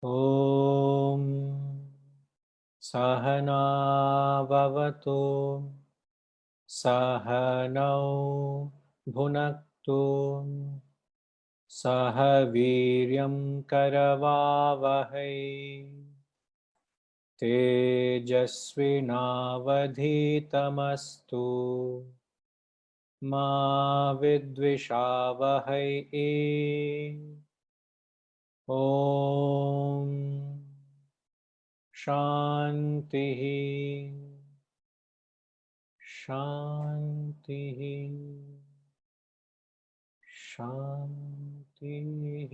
ॐ सहना भवतु सहनौ भुनक्तु सह वीर्यं करवावहै तेजस्विनावधीतमस्तु मा विद्विषावहै ॐ शान्तिः शान्तिः शान्तिः।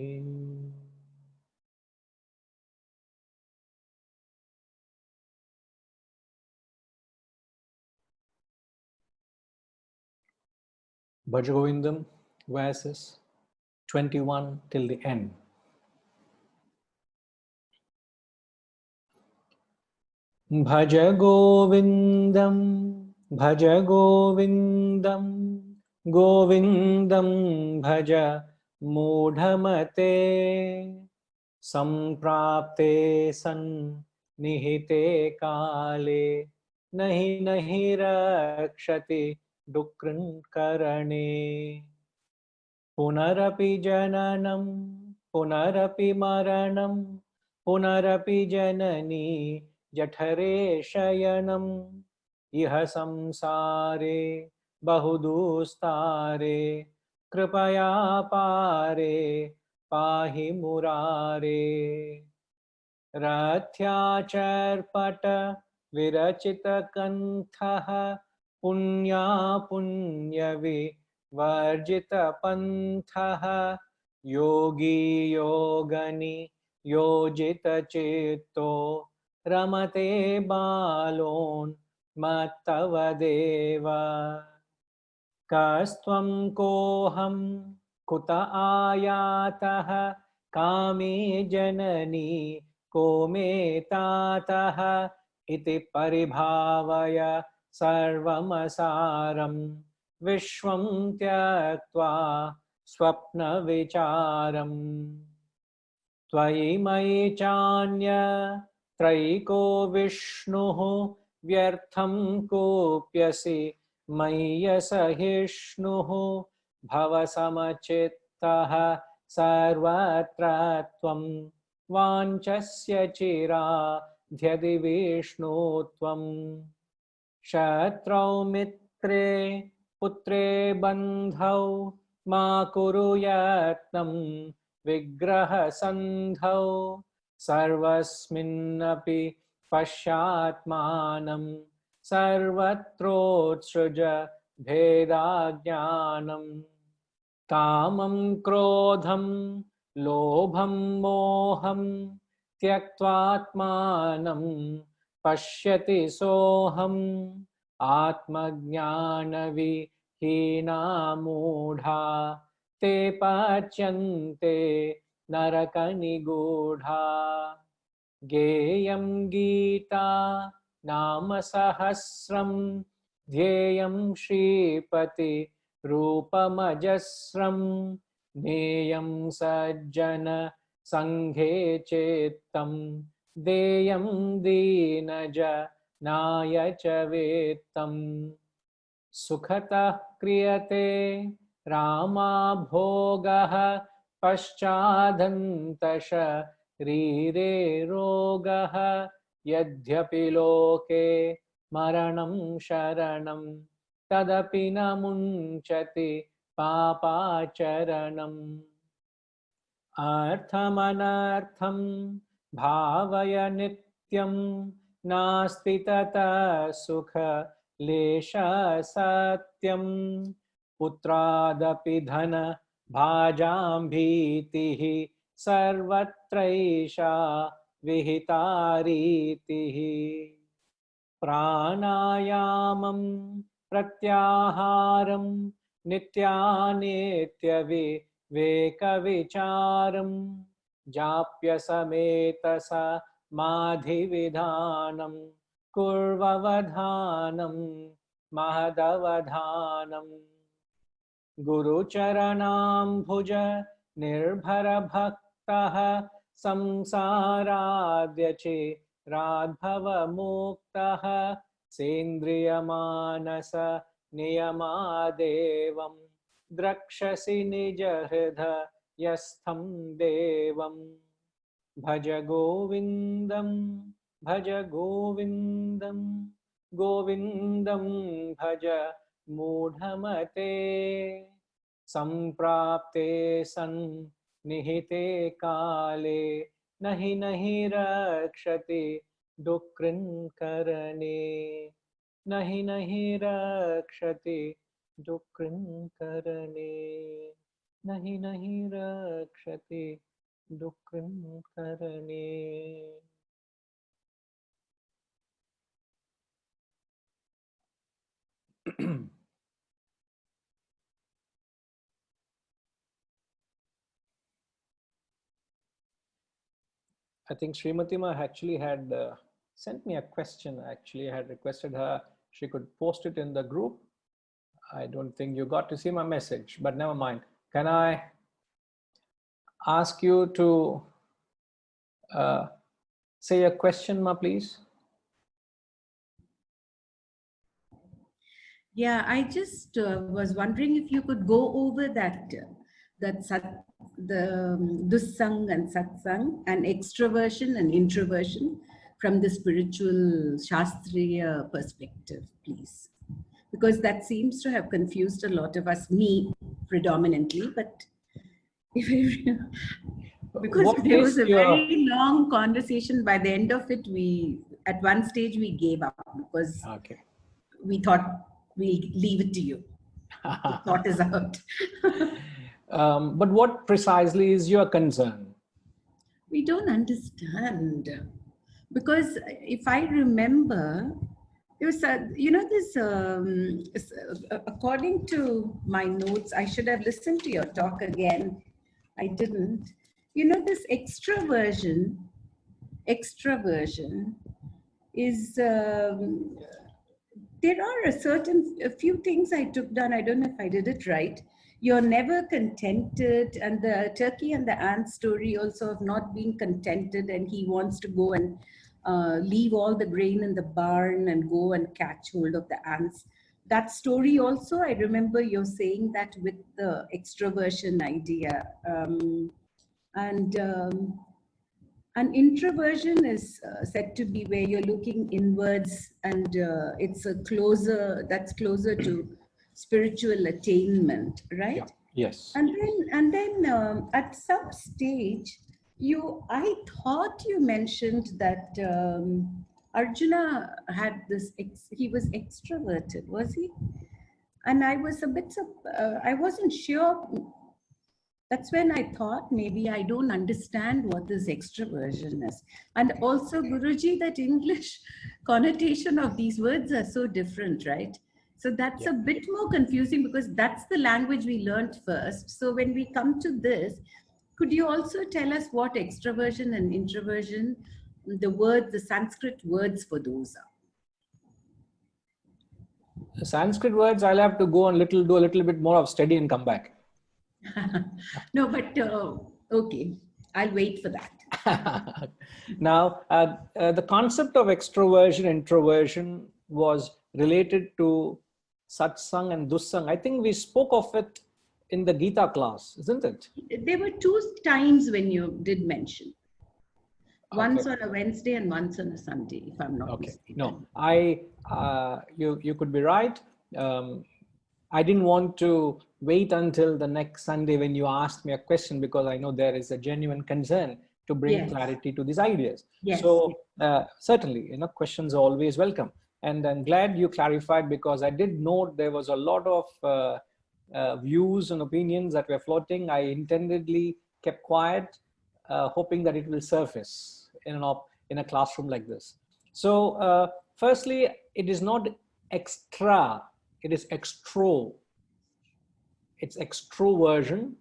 Bhaja Govindam verses 21 till the end. Bhaj Govindam, Bhaj Govindam, Govindam Bhaja Mudhamate Samprapte san nihite kale nahi nahi rakshati dukran karane punarapi jananam punarapi maranam punarapi janani जठरे शयनम् इह संसारे बहुदुस्तारे कृपया पारे पाहि मुरारे रथ्याचर्पट विरचित कंठः पुण्या पुण्यविवर्जित पंथः योगी योगनि योजित चित्तो रमते बालोन् मत्तव देव कस्त्वं कोऽहं कुत आयातः कामे जननी को मे तातः इति परिभावय सर्वमसारं विश्वं त्यक्त्वा स्वप्नविचारम् त्वयि मयि चान्य त्रैको विष्णुः व्यर्थं कोप्यसि मय्यसहिष्णुः भवसमचित्तः सर्वत्र त्वं वाञ्छस्य चिराध्यधि विष्णु त्वं शत्रौ मित्रे पुत्रे बन्धौ मा कुरु यत्नं विग्रहसन्धौ सर्वस्मिन्नपि पश्यात्मानं सर्वत्रोत्सृज भेदाज्ञानं कामं क्रोधं लोभं मोहं त्यक्त्वात्मानं पश्यति सोऽहम् आत्मज्ञानविहीना मूढा ते पच्यन्ते नरकनिगूढा गेयं गीता नाम सहस्रं ध्येयं श्रीपति रूपमजस्रं नेयं सज्जन संघे चित्तं देयं दीनज नाय च वेत्तं सुखतः क्रियते रामा भोगः पश्चादन्तश रीरे रोगः यद्यपि लोके मरणं शरणं तदपि न मुञ्चति पापाचरणम् अर्थमनर्थं भावय नित्यं नास्ति ततः सुख लेश सत्यं पुत्रादपि धन भाजां भीतिः सर्वत्रैषा विहिता रीतिः प्राणायामं प्रत्याहारं नित्यानित्यविवेकविचारं जाप्य समेत समाधिविधानं कुर्ववधानं महदवधानम् गुरुचरणाम्भुज निर्भर भक्तः samsaradya chedradbhava muktah sendriyamanasa niyamadevam drakshasi nijahridha yastham devam bhaja govindam bhaja govindam govindam bhaja mudhamate samprapte san nihite kale nahi nahi rakshati dukrin karane nahi nahi rakshati dukrin karane nahi nahi rakshati dukrin karane. I think Srimati Ma actually had sent me a question. Actually, I had requested her she could post it in the group. I don't think you got to see my message, but never mind. Can I ask you to say a question, Ma, please? Yeah, I just was wondering if you could go over that dussang and satsang and extroversion and introversion from the spiritual Shastriya perspective, please. Because that seems to have confused a lot of us, me predominantly, but because there was a very long conversation. By the end of it, at one stage we gave up because we thought we'll leave it to you. The thought is out. But what precisely is your concern? We don't understand. Because if I remember, there was according to my notes, I should have listened to your talk again. I didn't. This extraversion is, there are a few things I took down. I don't know if I did it right. You're never contented, and the turkey and the ant story also of not being contented, and he wants to go and leave all the grain in the barn and go and catch hold of the ants. That story also, I remember you're saying that with the extroversion idea. And introversion is said to be where you're looking inwards, and it's that's closer to spiritual attainment, right? Yeah. Yes. And then at some stage, I thought you mentioned that Arjuna had this. He was extroverted, was he? And I was I wasn't sure. That's when I thought maybe I don't understand what this extroversion is. And also, Guruji, that English connotation of these words are so different, right? So that's a bit more confusing because that's the language we learned first. So when we come to this, could you also tell us what extroversion and introversion, the Sanskrit words for those are? The Sanskrit words, I'll have to go and do a little bit more of study and come back. No, but okay, I'll wait for that. Now, the concept of extroversion, introversion was related to satsang and dussang. I think we spoke of it in the Gita class, isn't it? There were 2 times when you did mention. Once on a Wednesday and once on a Sunday, if I'm not mistaken. No, you could be right. I didn't want to wait until the next Sunday when you asked me a question, because I know there is a genuine concern to bring clarity to these ideas. Yes. So certainly, questions are always welcome. And I'm glad you clarified, because I did note there was a lot of views and opinions that were floating. I intendedly kept quiet, hoping that it will surface in a classroom like this. So firstly, it is not extra, it is extro. It's extroversion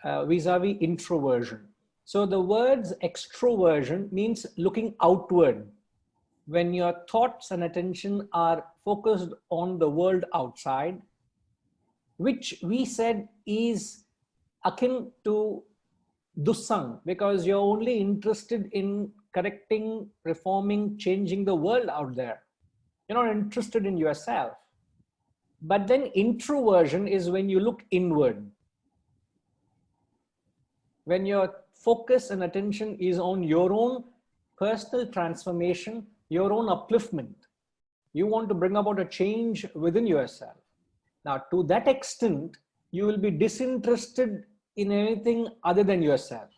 vis-a-vis introversion. So the words extroversion means looking outward. When your thoughts and attention are focused on the world outside, which we said is akin to dussang, because you're only interested in correcting, reforming, changing the world out there. You're not interested in yourself. But then introversion is when you look inward. When your focus and attention is on your own personal transformation, your own upliftment. You want to bring about a change within yourself. Now, to that extent, you will be disinterested in anything other than yourself.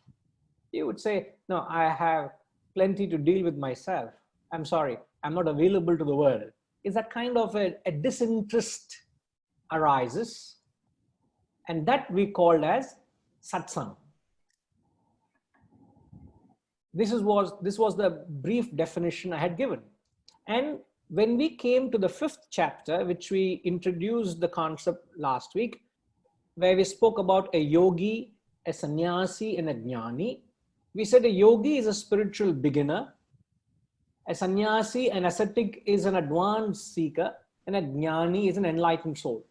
You would say, no, I have plenty to deal with myself. I'm sorry, I'm not available to the world. Is that kind of a disinterest arises, and that we called as satsang. This was the brief definition I had given. And when we came to the 5th chapter, which we introduced the concept last week, where we spoke about a yogi, a sannyasi, and a jnani, we said a yogi is a spiritual beginner, a sannyasi, an ascetic, is an advanced seeker, and a jnani is an enlightened soul.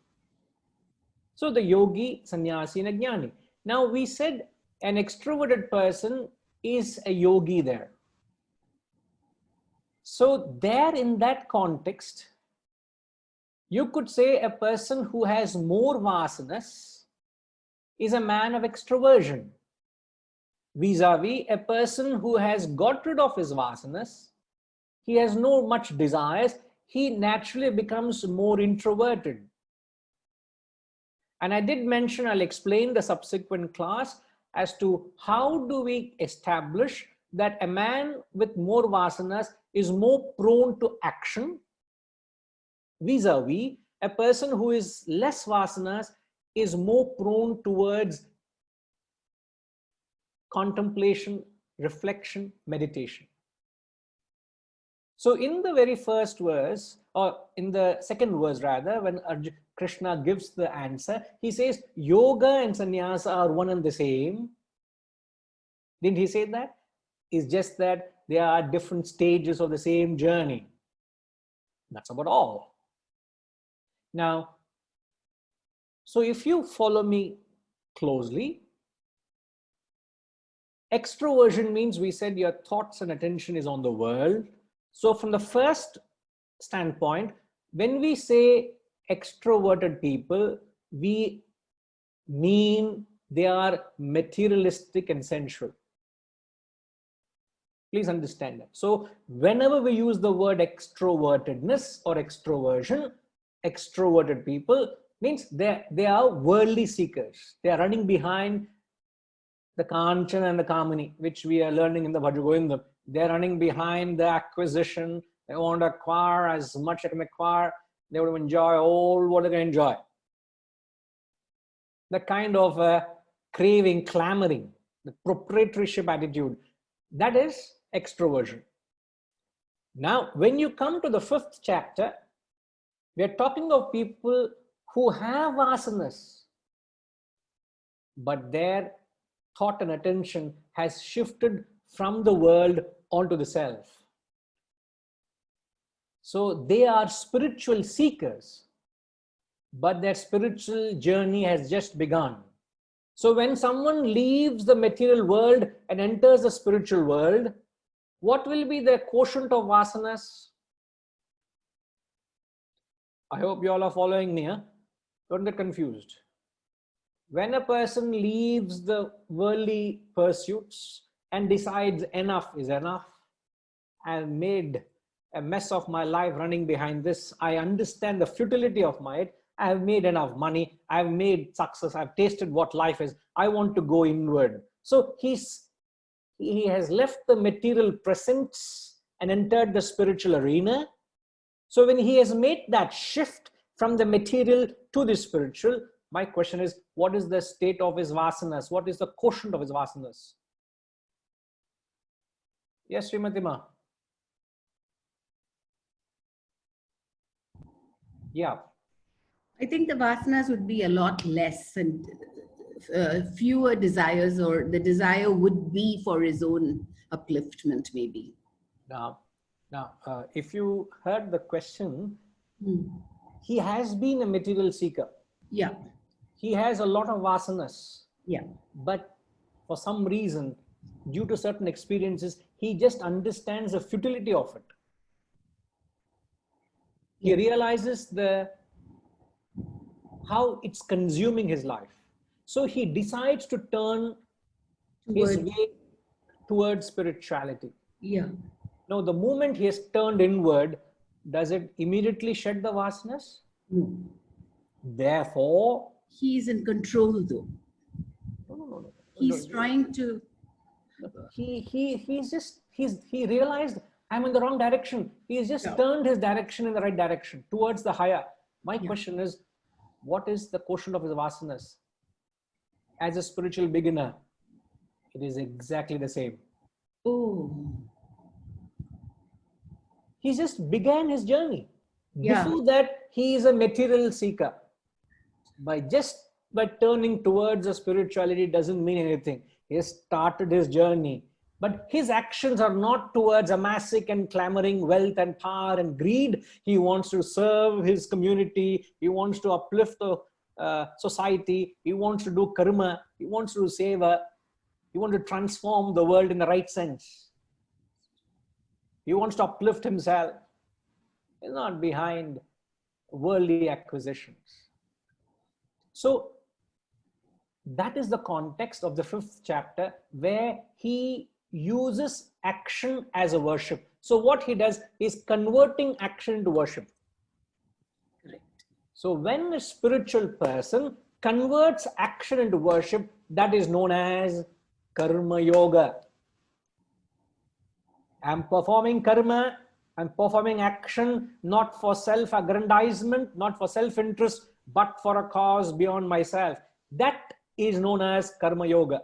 So the yogi, sannyasi, and a jnani. Now we said an extroverted person is a yogi there. So there, in that context, you could say a person who has more vasanas is a man of extroversion. Vis-a-vis a person who has got rid of his vasanas, he has no much desires, he naturally becomes more introverted. And I did mention, I'll explain the subsequent class as to how do we establish that a man with more vasanas is more prone to action, vis-a-vis a person who is less vasanas is more prone towards contemplation, reflection, meditation. So in the very first verse, or in the second verse rather, when Krishna gives the answer, he says yoga and sannyasa are one and the same. Didn't he say that? It's just that they are different stages of the same journey. That's about all. Now, so if you follow me closely, extroversion means we said your thoughts and attention is on the world. So from the first standpoint, when we say extroverted people, we mean they are materialistic and sensual. Please understand that. So whenever we use the word extrovertedness or extroversion, extroverted people means they are worldly seekers. They are running behind the Kanchana and the Kamini, which we are learning in the Bhaja Govindam. They're running behind the acquisition. They want to acquire as much as they can acquire. They want to enjoy all what they can enjoy. The kind of craving, clamoring, the proprietorship attitude, that is extroversion. Now, when you come to the 5th chapter, we are talking of people who have asanas, but their thought and attention has shifted from the world onto the self. So they are spiritual seekers, but their spiritual journey has just begun. So when someone leaves the material world and enters the spiritual world, what will be their quotient of vasanas? I hope you all are following me. Don't get confused. When a person leaves the worldly pursuits and decides enough is enough, I've made a mess of my life running behind this. I understand the futility of my, I have made enough money. I've made success. I've tasted what life is. I want to go inward. So he has left the material presence and entered the spiritual arena. So when he has made that shift from the material to the spiritual, my question is, what is the state of his vasanas? What is the quotient of his vasanas? Yes, Srimati Ma. Yeah. I think the vasanas would be a lot less and fewer desires, or the desire would be for his own upliftment, maybe. Now, if you heard the question, he has been a material seeker. Yeah. He has a lot of vasanas. Yeah. But for some reason, due to certain experiences, he just understands the futility of it. He realizes how it's consuming his life. So he decides to turn his way towards spirituality. Yeah. Now, the moment he has turned inward, does it immediately shed the vastness? No. Therefore, He's in control though. No. He's trying to. He realized I'm in the wrong direction. He's just turned his direction in the right direction towards the higher. My question is, what is the quotient of his vasanas? As a spiritual beginner, it is exactly the same. Oh. He just began his journey. Yeah. Before that, he is a material seeker. By turning towards the spirituality doesn't mean anything. He has started his journey. But his actions are not towards amassing and clamoring wealth and power and greed. He wants to serve his community. He wants to uplift the society. He wants to do karma. He wants to do seva. He wants to transform the world in the right sense. He wants to uplift himself. He's not behind worldly acquisitions. So that is the context of the 5th chapter, where he uses action as a worship. So what he does is converting action into worship. Correct. So when a spiritual person converts action into worship, that is known as karma yoga. I'm performing karma, I'm performing action, not for self-aggrandizement, not for self-interest, but for a cause beyond myself. That is known as karma yoga.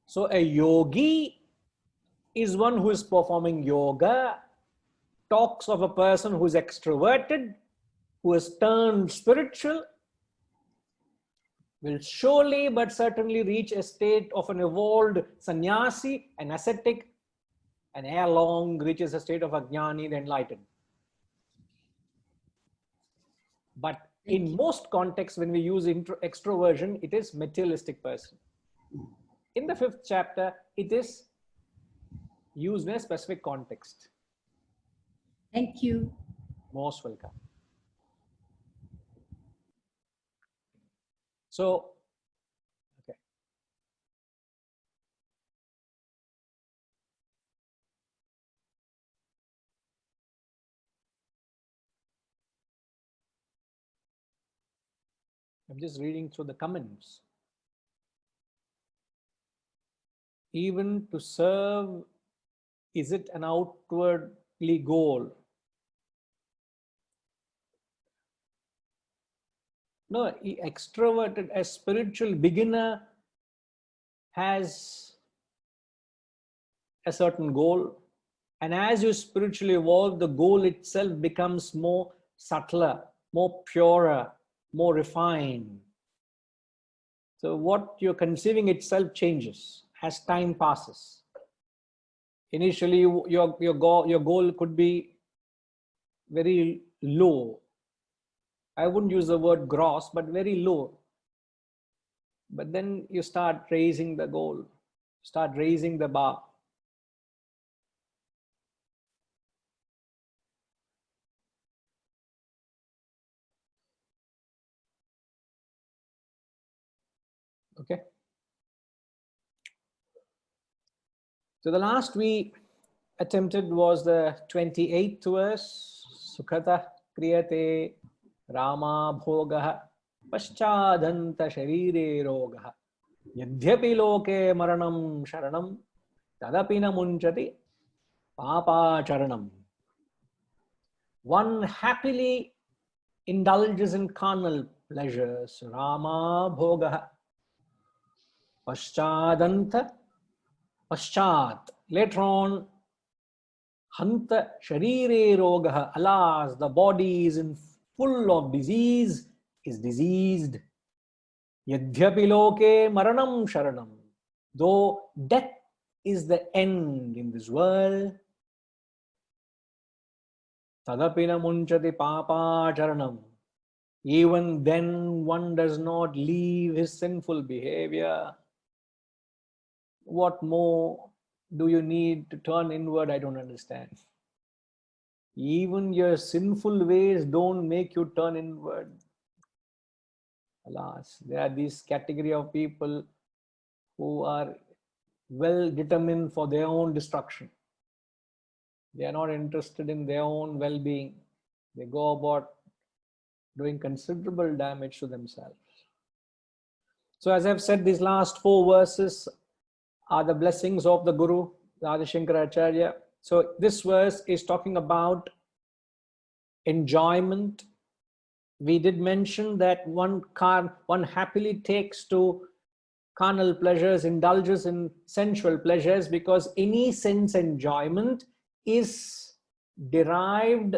So a yogi is one who is performing yoga, talks of a person who is extroverted, who has turned spiritual, will surely but certainly reach a state of an evolved sannyasi, an ascetic, and ere long reaches a state of ajnani, the enlightened. But in most contexts, when we use extroversion, it is materialistic person. In the 5th chapter, it is used in a specific context. Thank you. Most welcome. So, okay. I'm just reading through the comments. Even to serve, is it an outwardly goal? No, extroverted, a spiritual beginner has a certain goal. And as you spiritually evolve, the goal itself becomes more subtler, more purer, more refined. So what you're conceiving itself changes as time passes. Initially, your goal could be very low. I wouldn't use the word gross, but very low. But then you start raising the goal, start raising the bar. Okay. So the last we attempted was the 28th verse. Sukhata kriyate Rama bhogah paschadanta sharire rogah yadhyapi loke maranam sharanam tadapi na munchati papa charanam. One happily indulges in carnal pleasures. Rama bhogah paschadanta. Paschat, later on, hanta sharire rogah, alas, the body is full of disease, is diseased. Yadhyapi loke maranam sharanam, though death is the end in this world. Tadapina munchati papa charanam, Even then, one does not leave his sinful behavior. What more do you need to turn inward? I don't understand. Even your sinful ways don't make you turn inward. Alas, there are these category of people who are well determined for their own destruction. They are not interested in their own well-being. They go about doing considerable damage to themselves. So as I've said, these last 4 verses are the blessings of the Guru, the Adi Shankaracharya. So this verse is talking about enjoyment. We did mention that one happily takes to carnal pleasures, indulges in sensual pleasures, because any sense enjoyment is derived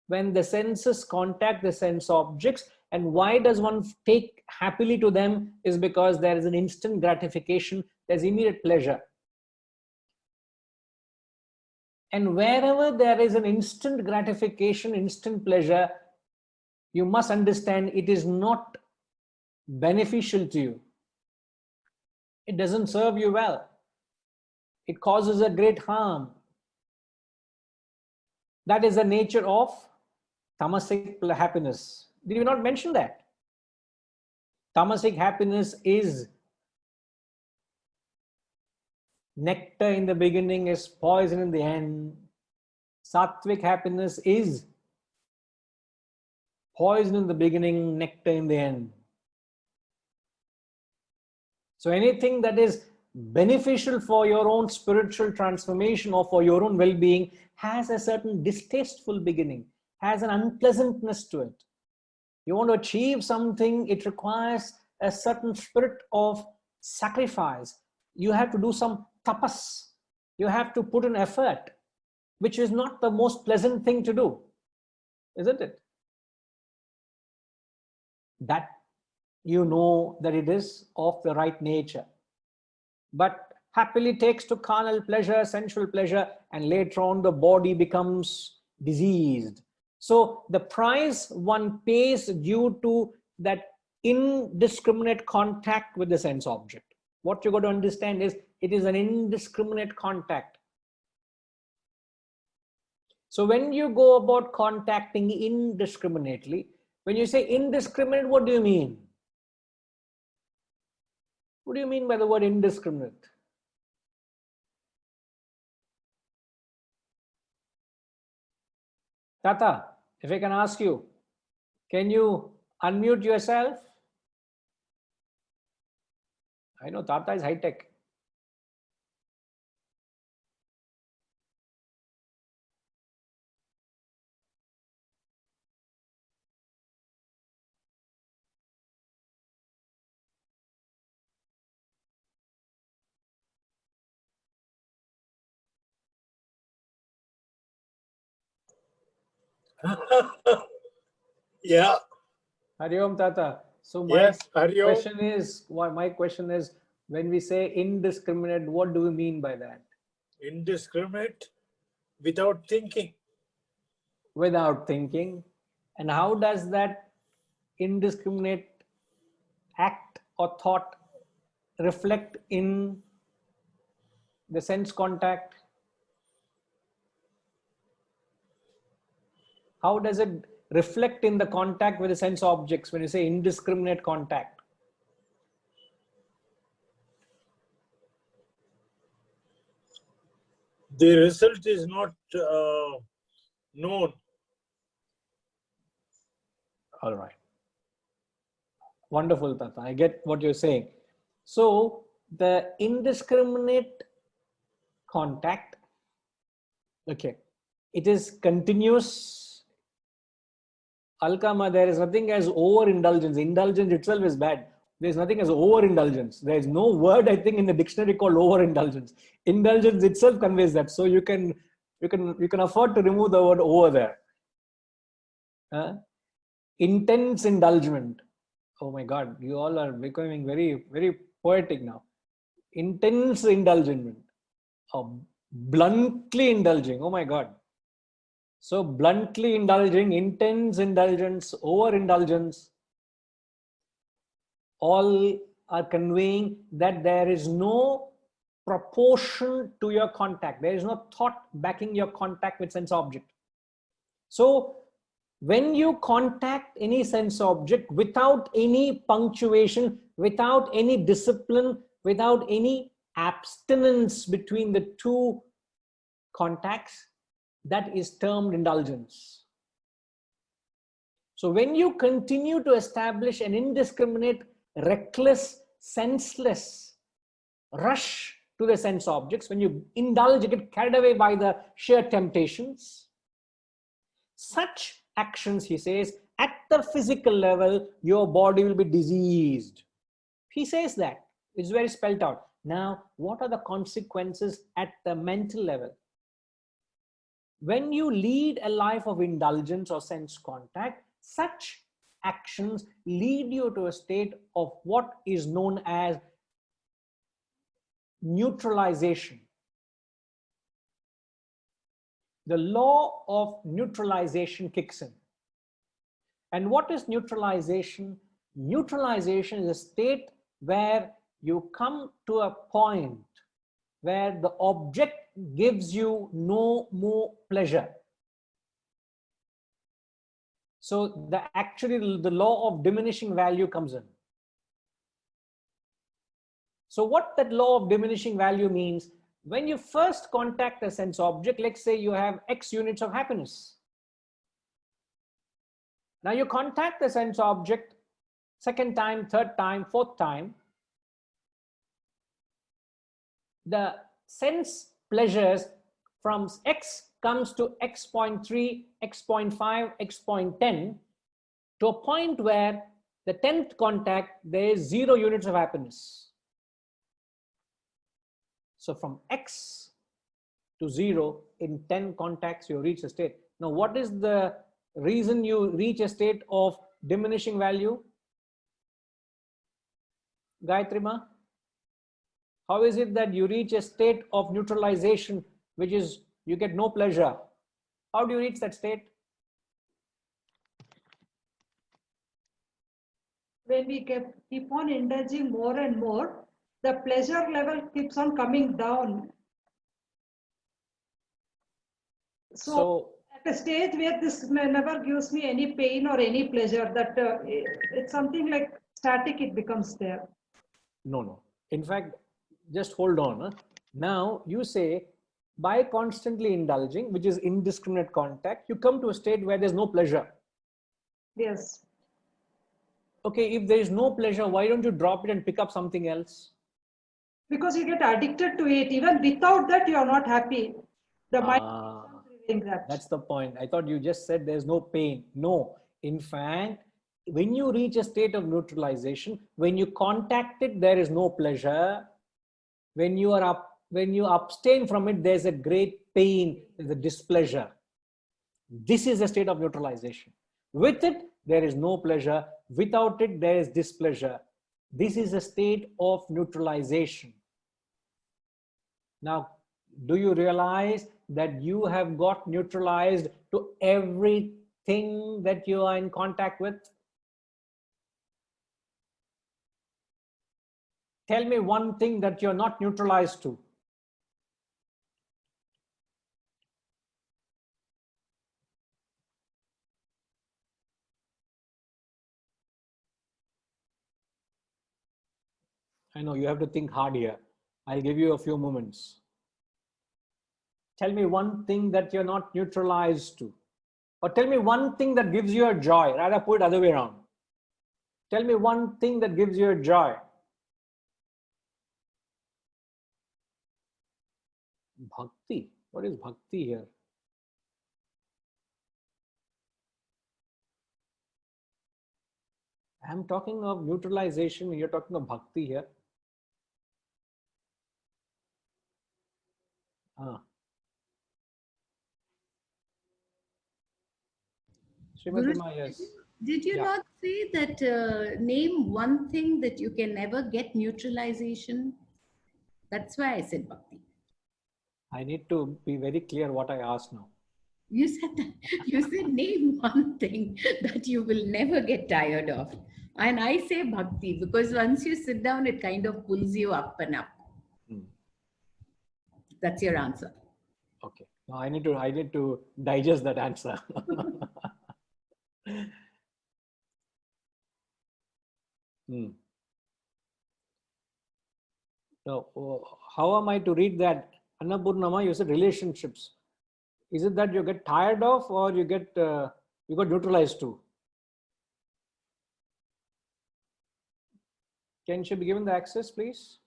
when the senses contact the sense objects. And why does one take happily to them? Is because there is an instant gratification, there's immediate pleasure. And wherever there is an instant gratification, instant pleasure, you must understand it is not beneficial to you. It doesn't serve you well. It causes a great harm. That is the nature of tamasic happiness. Did we not mention that? Tamasic happiness is nectar in the beginning, is poison in the end. Sattvic happiness is poison in the beginning, nectar in the end. So anything that is beneficial for your own spiritual transformation or for your own well-being has a certain distasteful beginning, has an unpleasantness to it. You want to achieve something, it requires a certain spirit of sacrifice. You have to do some tapas. You have to put in effort, which is not the most pleasant thing to do, isn't it? That you know that it is of the right nature. But happily takes to carnal pleasure, sensual pleasure, and later on the body becomes diseased. So the price one pays due to that indiscriminate contact with the sense object. What you're going to understand is it is an indiscriminate contact. So when you go about contacting indiscriminately, when you say indiscriminate, what do you mean? What do you mean by the word indiscriminate? Tata, if I can ask you, can you unmute yourself? I know Tata is high tech. Yeah. Hari Om, Tata. So Yes, Hari Om. my question is, when we say indiscriminate, what do we mean by that? Indiscriminate, without thinking. Without thinking. And how does that indiscriminate act or thought reflect in the sense contact? How does it reflect in the contact with the sense objects when you say indiscriminate contact? The result is not known. All right. Wonderful, Tata. I get what you're saying. So the indiscriminate contact, okay, it is continuous. Alkama, there is nothing as overindulgence. Indulgence itself is bad. There's nothing as overindulgence. There's no word, I think, in the dictionary called overindulgence. Indulgence itself conveys that. So you can afford to remove the word over there. Intense indulgement. Oh my God, you all are becoming very, very poetic now. Intense indulgence. Bluntly indulging. Oh my God. So bluntly indulging, intense indulgence, overindulgence, all are conveying that there is no proportion to your contact. There is no thought backing your contact with sense object. So when you contact any sense object without any punctuation, without any discipline, without any abstinence between the two contacts, that is termed indulgence. So when you continue to establish an indiscriminate, reckless, senseless rush to the sense objects, when you indulge, you get carried away by the sheer temptations, such actions, he says, at the physical level, your body will be diseased. He says that. It's very spelled out. Now, what are the consequences at the mental level? When you lead a life of indulgence or sense contact, such actions lead you to a state of what is known as neutralization. The law of neutralization kicks in. And what is neutralization? Neutralization is a state where you come to a point where the object gives you no more pleasure. So actually the law of diminishing value comes in. So what that law of diminishing value means, when you first contact a sense object, let's say you have X units of happiness. Now you contact the sense object second time, third time, fourth time. The sense pleasures from X comes to X.3, X.5, X.10 to a point where the 10th contact, there is 0 units of happiness. So from X to 0 in 10 contacts, you reach a state. Now, what is the reason you reach a state of diminishing value? Gayatri Ma? How is it that you reach a state of neutralization, which is you get no pleasure? How do you reach that state? When we keep on indulging more and more, the pleasure level keeps on coming down. So at a stage where this never gives me any pain or any pleasure, that it's something like static, it becomes there. No. In fact, just hold on. Huh? Now you say by constantly indulging, which is indiscriminate contact, you come to a state where there's no pleasure. Yes. Okay, if there is no pleasure, why don't you drop it and pick up something else? Because you get addicted to it. Even without that, you are not happy. The mind that. That's the point. I thought you just said there's no pain. No. In fact, when you reach a state of neutralization, when you contact it, there is no pleasure. When you abstain from it, there's a great pain, there's a displeasure. This is a state of neutralization. With it, there is no pleasure. Without it, there is displeasure. This is a state of neutralization. Now, do you realize that you have got neutralized to everything that you are in contact with? Tell me one thing that you're not neutralized to. I know you have to think hard here. I'll give you a few moments. Tell me one thing that you're not neutralized to. Or tell me one thing that gives you a joy. Rather put it other way around. Tell me one thing that gives you a joy. Bhakti. What is bhakti here? I'm talking of neutralization and you're talking of bhakti here. Yes. Did you not say that name one thing that you can never get neutralization? That's why I said bhakti. I need to be very clear what I asked now. You said that, you said name one thing that you will never get tired of. And I say bhakti because once you sit down, it kind of pulls you up and up. Hmm. That's your answer. Okay. Now I need to digest that answer. Hmm. So, how am I to read that? Annapurnama, you said relationships. Is it that you get tired of, or you got neutralized too? Can she be given the access, please?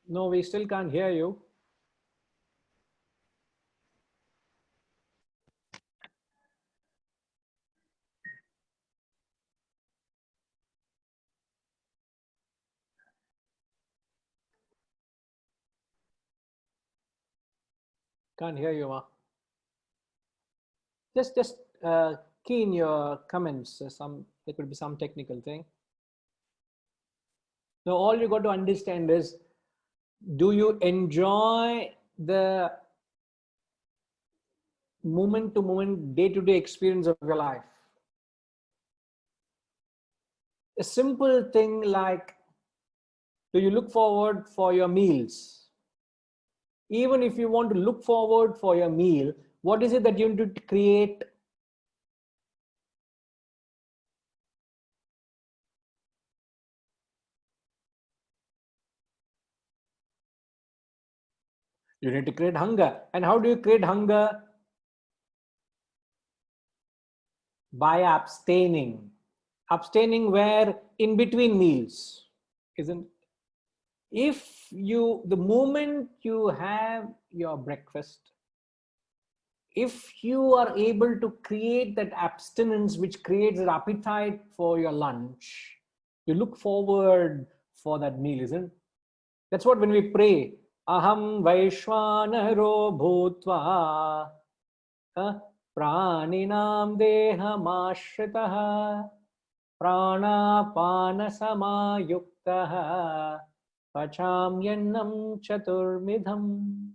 No, we still can't hear you. Can't hear you, Ma. Just key in your comments. There could be some technical thing. Now, all you got to understand is, do you enjoy the moment to moment, day to day experience of your life? A simple thing like, do you look forward for your meals? Even if you want to look forward for your meal, what is it that you need to create? You need to create hunger. And how do you create hunger? By abstaining. Abstaining where? In between meals. Isn't? If you, the moment you have your breakfast, if you are able to create that abstinence which creates an appetite for your lunch, you look forward for that meal, isn't? That's what when we pray, aham vaishvanaro bhutva praninam dehamashritaha pranapana samayuktaha pachamyannam chaturmidham.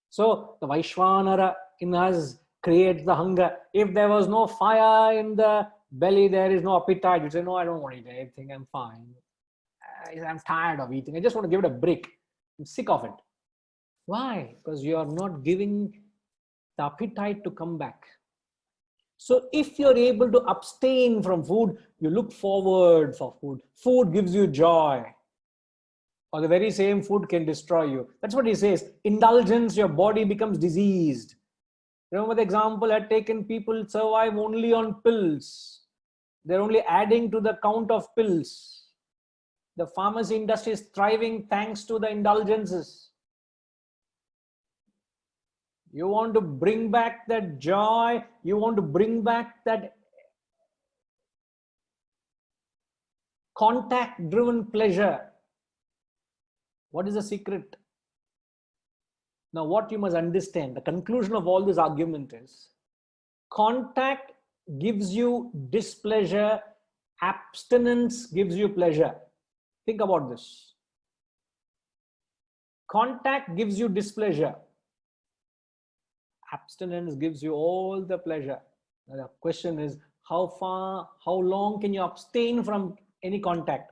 So the Vaishvanara in us creates the hunger. If there was no fire in the belly, there is no appetite. You say, no, I don't want to eat anything. I'm fine. I'm tired of eating. I just want to give it a break. I'm sick of it. Why? Because you are not giving the appetite to come back. So if you're able to abstain from food, you look forward for food. Food gives you joy. Or the very same food can destroy you. That's what he says. Indulgence, your body becomes diseased. Remember the example I had taken, people survive only on pills. They're only adding to the count of pills. The pharmacy industry is thriving thanks to the indulgences. You want to bring back that joy. You want to bring back that contact-driven pleasure. What is the secret? Now, what you must understand, the conclusion of all this argument is, contact gives you displeasure, abstinence gives you pleasure. Think about this. Contact gives you displeasure. Abstinence gives you all the pleasure. Now, the question is, how long can you abstain from any contact?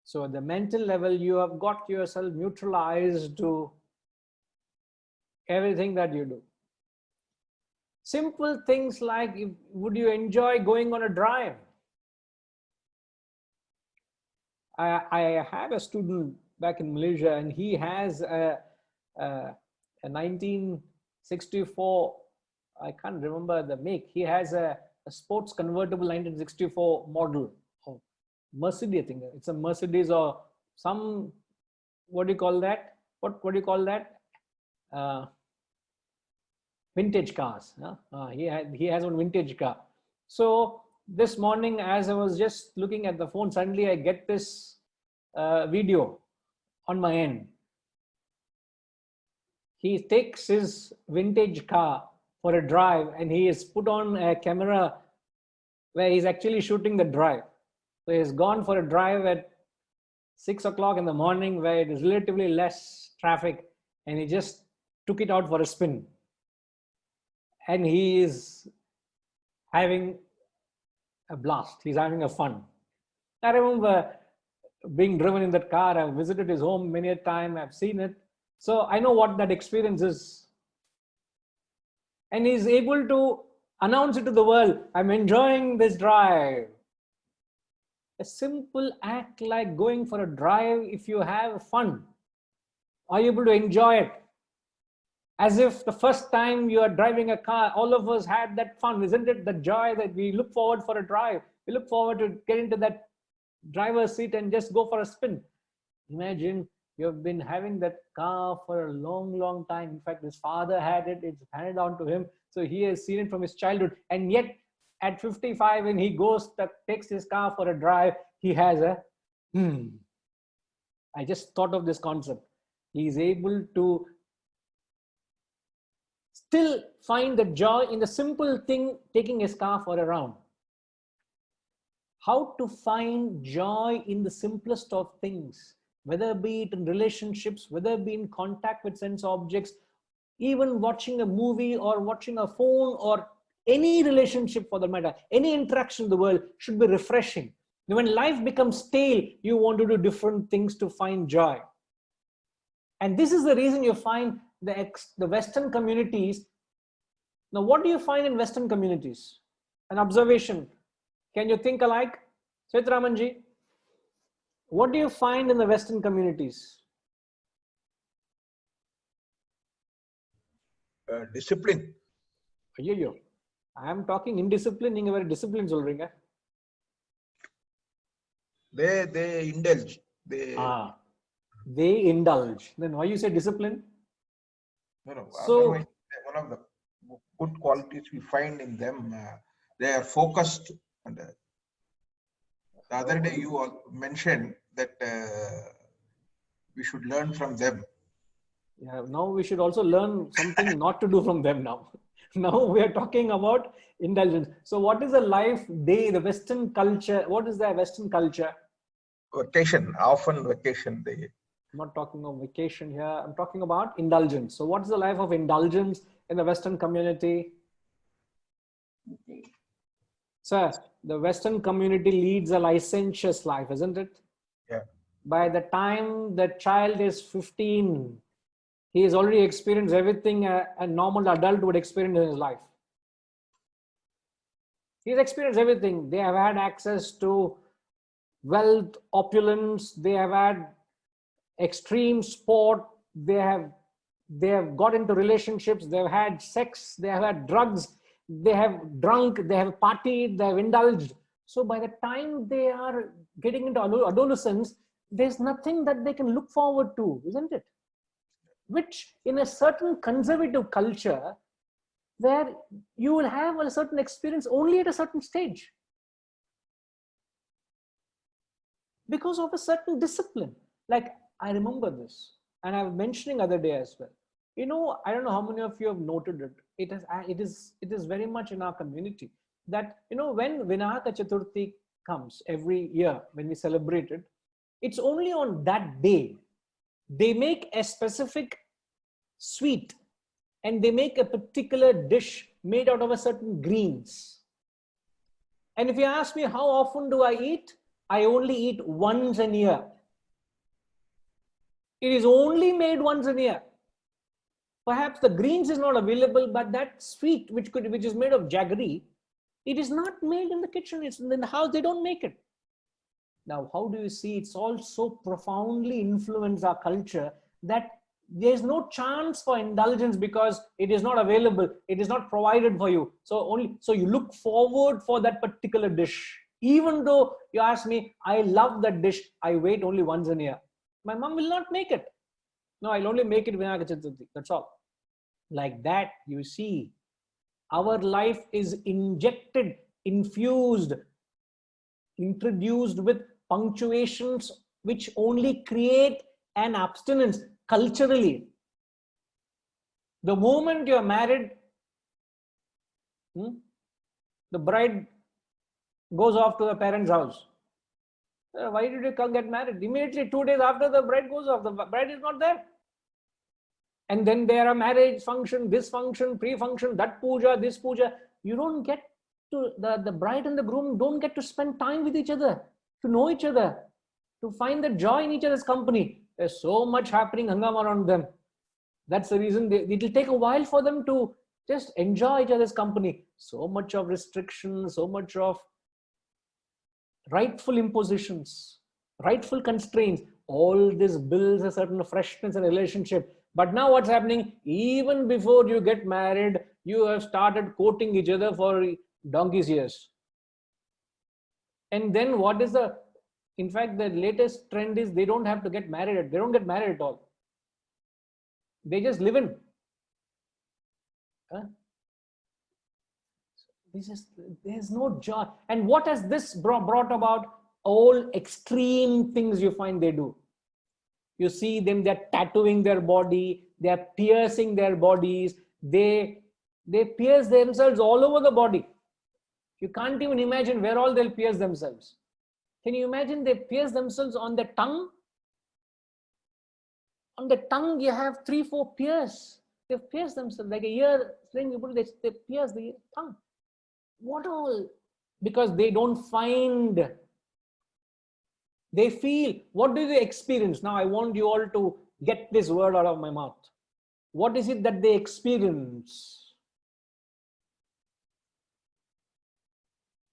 So at the mental level, you have got yourself neutralized to everything that you do. Simple things like, would you enjoy going on a drive? I have a student back in Malaysia, and he has a 1964, I can't remember the make. He has a sports convertible 1964 model of Mercedes, I think. It's a Mercedes or some, what do you call that? What do you call that? Vintage cars. He has one vintage car. So this morning, as I was just looking at the phone, suddenly I get this video on my end. he takes his vintage car for a drive, and he has put on a camera where he's actually shooting the drive. So he's gone for a drive at 6 o'clock in the morning where it is relatively less traffic, and he just took it out for a spin. And he is having a blast. He's having a fun. I remember being driven in that car. I've visited his home many a time. I've seen it. So I know what that experience is. And he's able to announce it to the world. I'm enjoying this drive. A simple act like going for a drive, if you have fun, are you able to enjoy it? As if the first time you are driving a car, all of us had that fun, isn't it? The joy that we look forward for a drive. We look forward to get into that driver's seat and just go for a spin. Imagine you've been having that car for a long, long time. In fact, his father had it. It's handed down to him. So he has seen it from his childhood. And yet at 55, when he goes, takes his car for a drive, he has a, I just thought of this concept. He's able to still find the joy in the simple thing, taking his car for a round. How to find joy in the simplest of things, whether be it in relationships, whether it be in contact with sense objects, even watching a movie or watching a phone, or any relationship for that matter, any interaction in the world should be refreshing. When life becomes stale, you want to do different things to find joy. And this is the reason you find the Western communities. Now, what do you find in Western communities? An observation. Can you think alike? Svetramanji, what do you find in the Western communities? Discipline. Ayyo, I am talking indiscipline. You are very disciplined, solringa. They indulge. They indulge. Then why you say discipline? No. So one of the good qualities we find in them, they are focused. And the other day you all mentioned that we should learn from them. Yeah, now we should also learn something not to do from them now. Now we are talking about indulgence. So what is the life day, the Western culture? What is the Western culture? Vacation, often vacation. I'm not talking of vacation here. I'm talking about indulgence. So what is the life of indulgence in the Western community? Sir, the Western community leads a licentious life, isn't it? Yeah. By the time the child is 15, he has already experienced everything a normal adult would experience in his life. He's experienced everything. They have had access to wealth, opulence. They have had extreme sport. They have got into relationships. They've had sex. They have had drugs. They have drunk. They have partied. They have indulged. So by the time they are getting into adolescence, there's nothing that they can look forward to, isn't it? Which in a certain conservative culture, where you will have a certain experience only at a certain stage, because of a certain discipline. Like, I remember this, and I was mentioning other day as well. You know, I don't know how many of you have noted it. It is very much in our community that, you know, when Vinayaka Chaturthi comes every year, when we celebrate it, it's only on that day they make a specific sweet, and they make a particular dish made out of a certain greens. And if you ask me how often do I eat, I only eat once a year. It is only made once a year. Perhaps the greens is not available, but that sweet which is made of jaggery, it is not made in the kitchen. It's in the house. They don't make it. Now, how do you see? It's all so profoundly influenced our culture that there's no chance for indulgence because it is not available. It is not provided for you. So you look forward for that particular dish. Even though you ask me, I love that dish, I wait only once a year. My mom will not make it. No, I'll only make it Vinayaka Chaturthi. That's all. Like that, you see, our life is injected, infused, introduced with punctuations which only create an abstinence culturally. The moment you're married, the bride goes off to the parents' house. Why did you come get married? Immediately 2 days after the bride goes off, the bride is not there. And then there are marriage function, this function, pre-function, that puja, this puja. You don't get to, the bride and the groom don't get to spend time with each other, to know each other, to find the joy in each other's company. There's so much happening hangam around them. That's the reason it will take a while for them to just enjoy each other's company. So much of restrictions, so much of rightful impositions, rightful constraints. All this builds a certain freshness in a relationship. But now what's happening? Even before you get married, you have started courting each other for donkey's years. And then what is in fact, the latest trend is they don't have to get married. They don't get married at all. They just live in. There's no joy. And what has this brought about? All extreme things you find they do. You see them, they're tattooing their body, they're piercing their bodies, they pierce themselves all over the body. You can't even imagine where all they'll pierce themselves. Can you imagine they pierce themselves on the tongue? On the tongue, you have 3-4 pierce. They've pierced themselves like a ear string. They pierce the tongue. What all? Because they don't find. They feel. What do they experience? Now I want you all to get this word out of my mouth. What is it that they experience?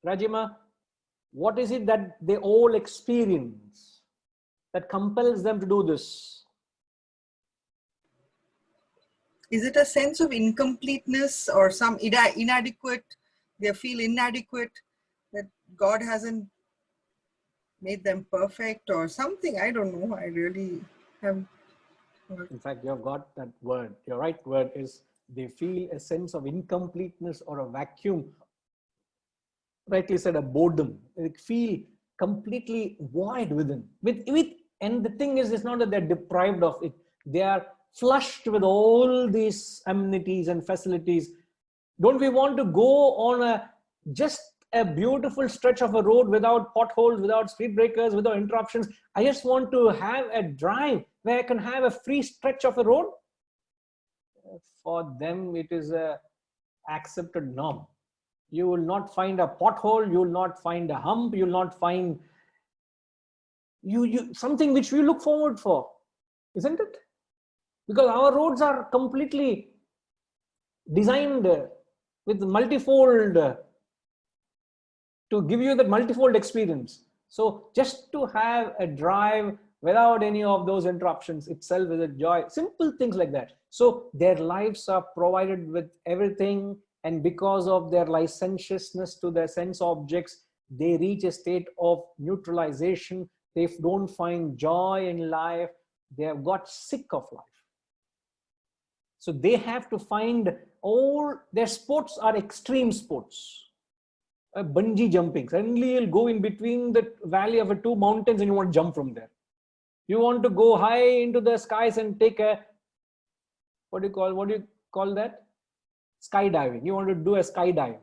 Rajima, what is it that they all experience that compels them to do this? Is it a sense of incompleteness or some inadequate? They feel inadequate, that God hasn't made them perfect or something. I don't know. I really have. In fact, you have got that word. Your right word is they feel a sense of incompleteness or a vacuum. Rightly said, a boredom. They feel completely void within. And the thing is, it's not that they're deprived of it. They are flushed with all these amenities and facilities. Don't we want to go on just a beautiful stretch of a road without potholes, without speed breakers, without interruptions? I just want to have a drive where I can have a free stretch of a road. For them, it is a accepted norm. You will not find a pothole, you will not find a hump, you will not find something which we look forward for, isn't it? Because our roads are completely designed with multifold to give you that multifold experience. So just to have a drive without any of those interruptions itself is a joy. Simple things like that. So their lives are provided with everything, and because of their licentiousness to their sense objects, they reach a state of neutralization. They don't find joy in life. They have got sick of life. So they have to find all their sports are extreme sports. Bungee jumping. Suddenly you'll go in between the valley of 2 mountains and you want to jump from there. You want to go high into the skies and take a, what do you call that? Skydiving. You want to do a skydive,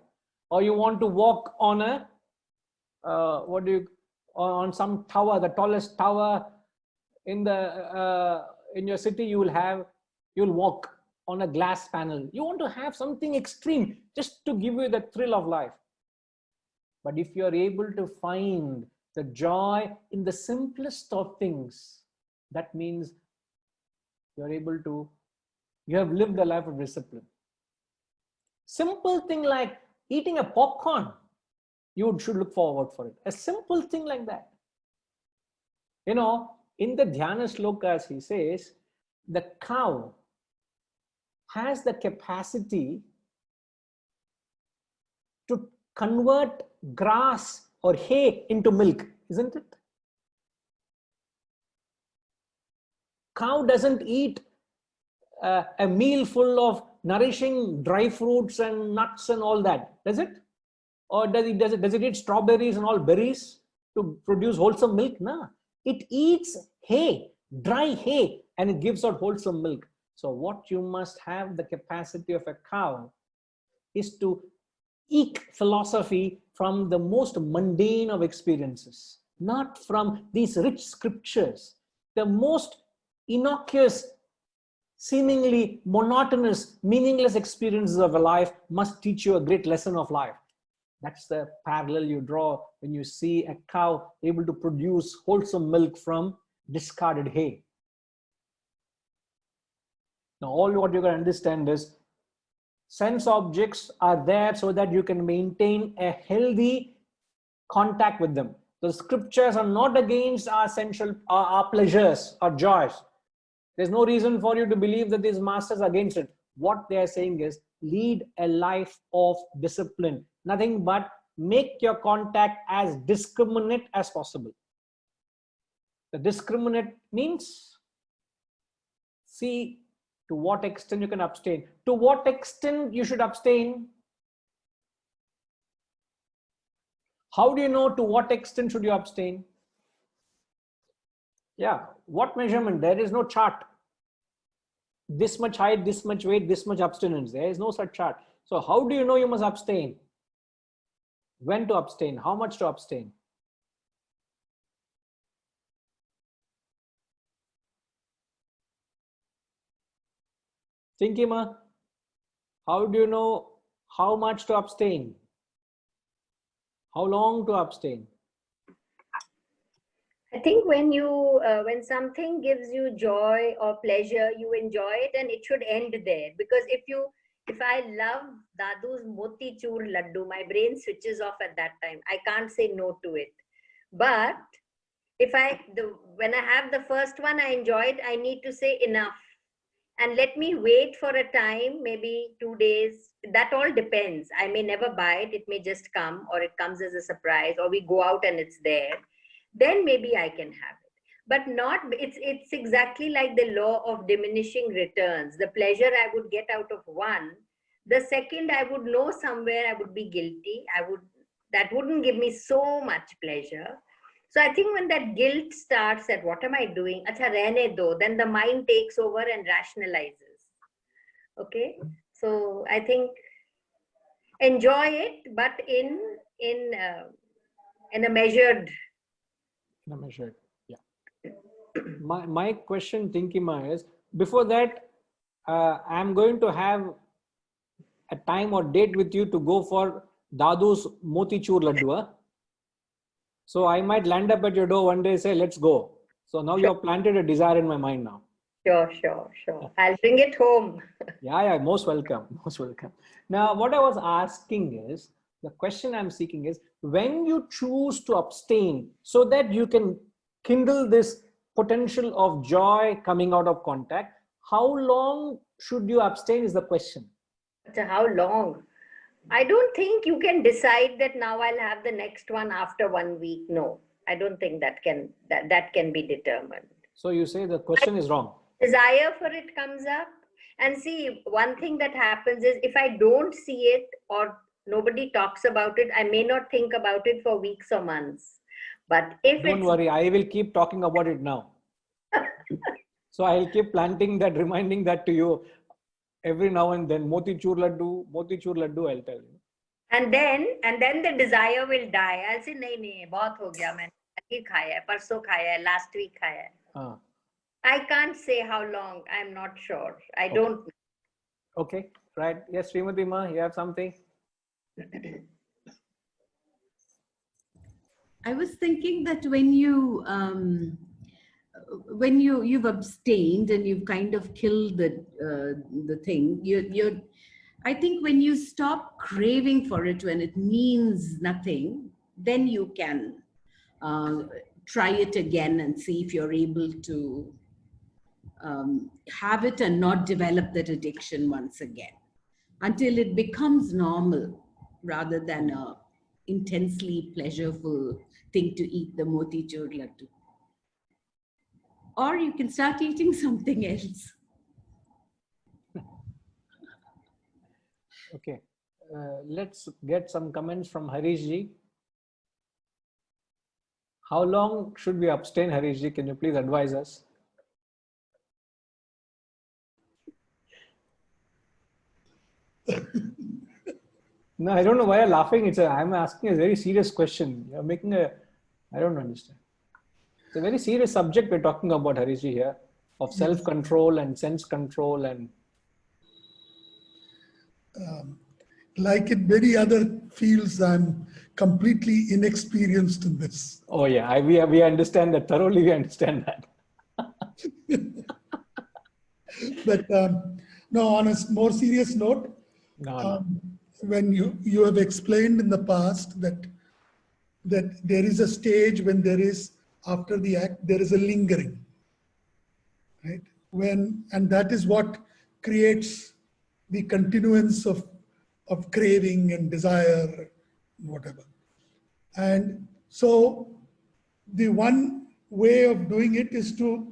or you want to walk on a, on some tower, the tallest tower in your city. You'll walk on a glass panel. You want to have something extreme just to give you the thrill of life. But if you're able to find the joy in the simplest of things, that means you have lived a life of discipline. Simple thing like eating a popcorn, you should look forward for it. A simple thing like that. You know, in the Dhyana slokas, he says, the cow has the capacity to convert grass or hay into milk, isn't it? Cow doesn't eat a meal full of nourishing dry fruits and nuts and all that, does it? Or does it eat strawberries and all berries to produce wholesome milk? No, it eats hay, dry hay, and it gives out wholesome milk. So what you must have the capacity of a cow is to eke philosophy from the most mundane of experiences, not from these rich scriptures. The most innocuous, seemingly monotonous, meaningless experiences of a life must teach you a great lesson of life. That's the parallel you draw when you see a cow able to produce wholesome milk from discarded hay. Now, all what you can understand is sense objects are there so that you can maintain a healthy contact with them. The scriptures are not against our sensual, our pleasures or joys. There's no reason for you to believe that these masters are against it. What they are saying is lead a life of discipline. Nothing but make your contact as discriminate as possible. The discriminate means see to what extent you can abstain. To what extent you should abstain? How do you know to what extent should you abstain? Yeah, what measurement? There is no chart. This much height, this much weight, this much abstinence. There is no such chart. So how do you know you must abstain? When to abstain? How much to abstain? Thinkima, how do you know how much to abstain? How long to abstain? I think when when something gives you joy or pleasure, you enjoy it, and it should end there. Because if I love Dadu's moti chur laddu, my brain switches off at that time. I can't say no to it. But if when I have the first one, I enjoy it, I need to say enough. And let me wait for a time, maybe 2 days. That all depends. I may never buy it. It may just come, or it comes as a surprise, or we go out and it's there. Then maybe I can have it. But not, it's exactly like the law of diminishing returns. The pleasure I would get out of one, the second I would know somewhere I would be guilty. That wouldn't give me so much pleasure. So I think when that guilt starts at what am I doing? Acha rehne do, then the mind takes over and rationalizes. Okay. So I think enjoy it, but in a measured. In a measured, yeah. My question, Tinkima, is before that, I'm going to have a time or date with you to go for Dadu's motichur laddu. Huh? So I might land up at your door one day, say, let's go. So now you have planted a desire in my mind now. Sure. I'll bring it home. Yeah, most welcome, most welcome. Now, what I was asking is, the question I'm seeking is, when you choose to abstain so that you can kindle this potential of joy coming out of contact, how long should you abstain is the question. So how long? I don't think you can decide that now I'll have the next one after 1 week. No, I don't think that can be determined. So you say the question is wrong. Desire for it comes up. And see, one thing that happens is if I don't see it or nobody talks about it, I may not think about it for weeks or months. But if don't worry, I will keep talking about it now. So I'll keep planting that, reminding that to you every now and then. Motichur laddu, I'll tell you. And then the desire will die. I'll say, nahi, bahut ho gaya, maine kal khaya hai, parso khaya hai, last week khaya hai. I can't say how long. I'm not sure. I don't know. Okay, right. Yes, Srimati Ma, you have something? I was thinking that when you've abstained and you've kind of killed the thing, I think when you stop craving for it, when it means nothing, then you can try it again and see if you're able to have it and not develop that addiction once again until it becomes normal rather than a intensely pleasurable thing to eat, the motichur laddu. Or you can start eating something else. Okay, let's get some comments from Harish ji. How long should we abstain, Harish ji? Can you please advise us? No, I don't know why you're laughing. I'm asking a very serious question. You're making I don't understand. It's a very serious subject we're talking about, Harishji, here, of self-control and sense control and. Like in many other fields, I'm completely inexperienced in this. Oh yeah, we understand that thoroughly. We understand that. But no, on a more serious note, No. when you have explained in the past that there is a stage when there is, after the act, there is a lingering, right? And that is what creates the continuance of craving and desire, whatever. And so the one way of doing it is to,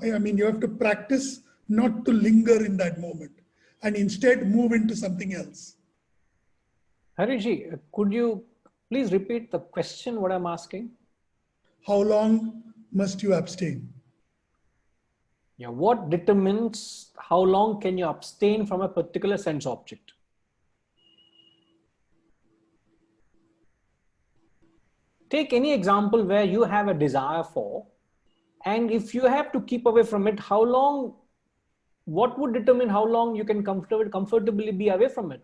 you have to practice not to linger in that moment and instead move into something else. Harishji, could you please repeat the question, what I'm asking? How long must you abstain? Yeah, what determines how long can you abstain from a particular sense object? Take any example where you have a desire for, and if you have to keep away from it, how long, what would determine how long you can comfortably be away from it?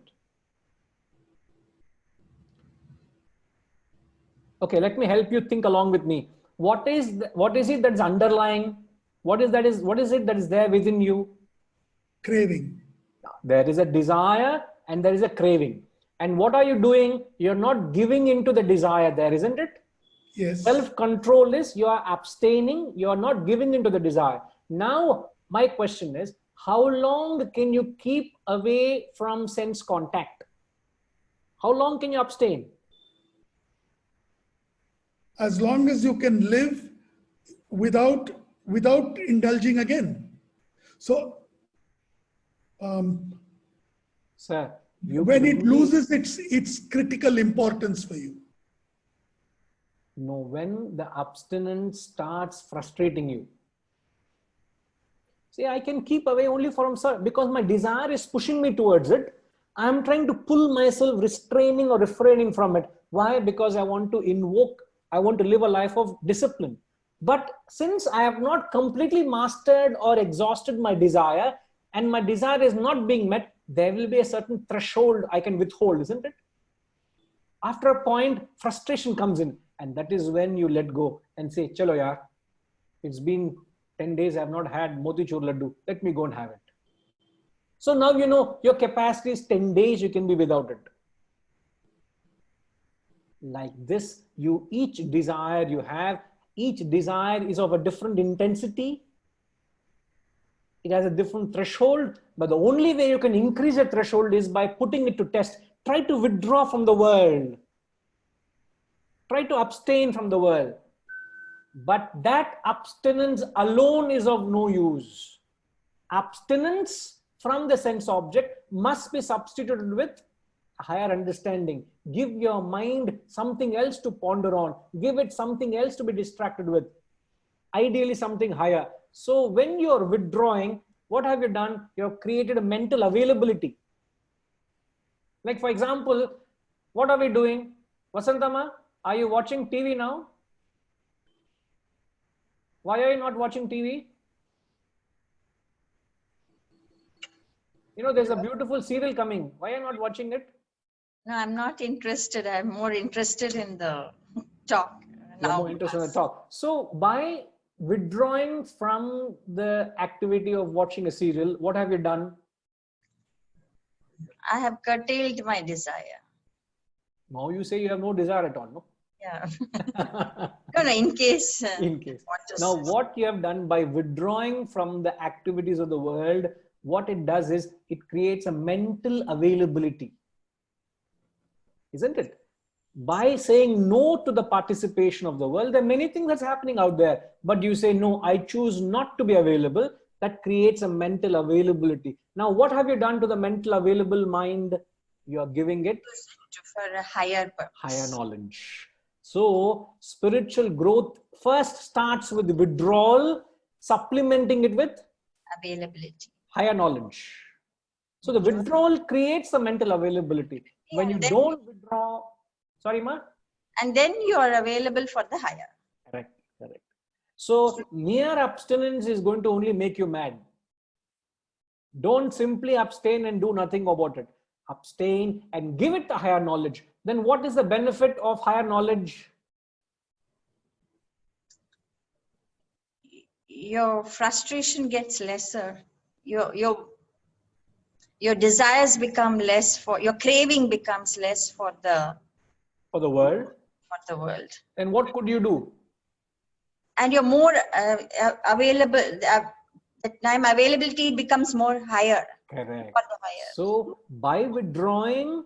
Okay, let me help you think along with me. What is it that's underlying? What is it that is there within you? Craving. There is a desire and there is a craving. And what are you doing? You're not giving into the desire there, isn't it? Yes. Self-control is you are abstaining, you are not giving into the desire. Now, my question is, how long can you keep away from sense contact? How long can you abstain? As long as you can live without indulging again. So, Sir, when it loses its critical importance for you. No, when the abstinence starts frustrating you. See, I can keep away only from, sir, because my desire is pushing me towards it. I'm trying to pull myself, restraining or refraining from it. Why? Because I want to live a life of discipline. But since I have not completely mastered or exhausted my desire, and my desire is not being met, there will be a certain threshold I can withhold, isn't it? After a point, frustration comes in. And that is when you let go and say, chalo yaar, it's been 10 days, I have not had motichur laddu. Let me go and have it. So now you know your capacity is 10 days, you can be without it. Like this, each desire you have, each desire is of a different intensity. It has a different threshold, but the only way you can increase the threshold is by putting it to test. Try to withdraw from the world. Try to abstain from the world. But that abstinence alone is of no use. Abstinence from the sense object must be substituted with a higher understanding. Give your mind something else to ponder on. Give it something else to be distracted with. Ideally something higher. So when you're withdrawing, what have you done? You have created a mental availability. Like for example, what are we doing? Vasantama, are you watching TV now? Why are you not watching TV? You know, there's a beautiful serial coming. Why are you not watching it? No, I'm not interested. I'm more interested in the talk. You're more interested in the talk. So by withdrawing from the activity of watching a serial, what have you done? I have curtailed my desire. Now you say you have no desire at all, no? Yeah. No, in case. In case. Now what you have done by withdrawing from the activities of the world, what it does is it creates a mental availability. Isn't it? By saying no to the participation of the world, there are many things that's happening out there, but you say, no, I choose not to be available. That creates a mental availability. Now, what have you done to the mental available mind? You are giving it for a higher purpose. Higher knowledge. So, spiritual growth first starts with withdrawal, supplementing it with availability. Higher knowledge. So the withdrawal creates a mental availability. When you then- don't withdraw, sorry, ma? And then you are available for the higher. Correct, correct. So mere abstinence is going to only make you mad. Don't simply abstain and do nothing about it. Abstain and give it the higher knowledge. Then what is the benefit of higher knowledge? Your frustration gets lesser. Your desires become less for, your craving becomes less for the world. Then what could you do? And you're more available. The time availability becomes more higher. Correct. For the higher. So by withdrawing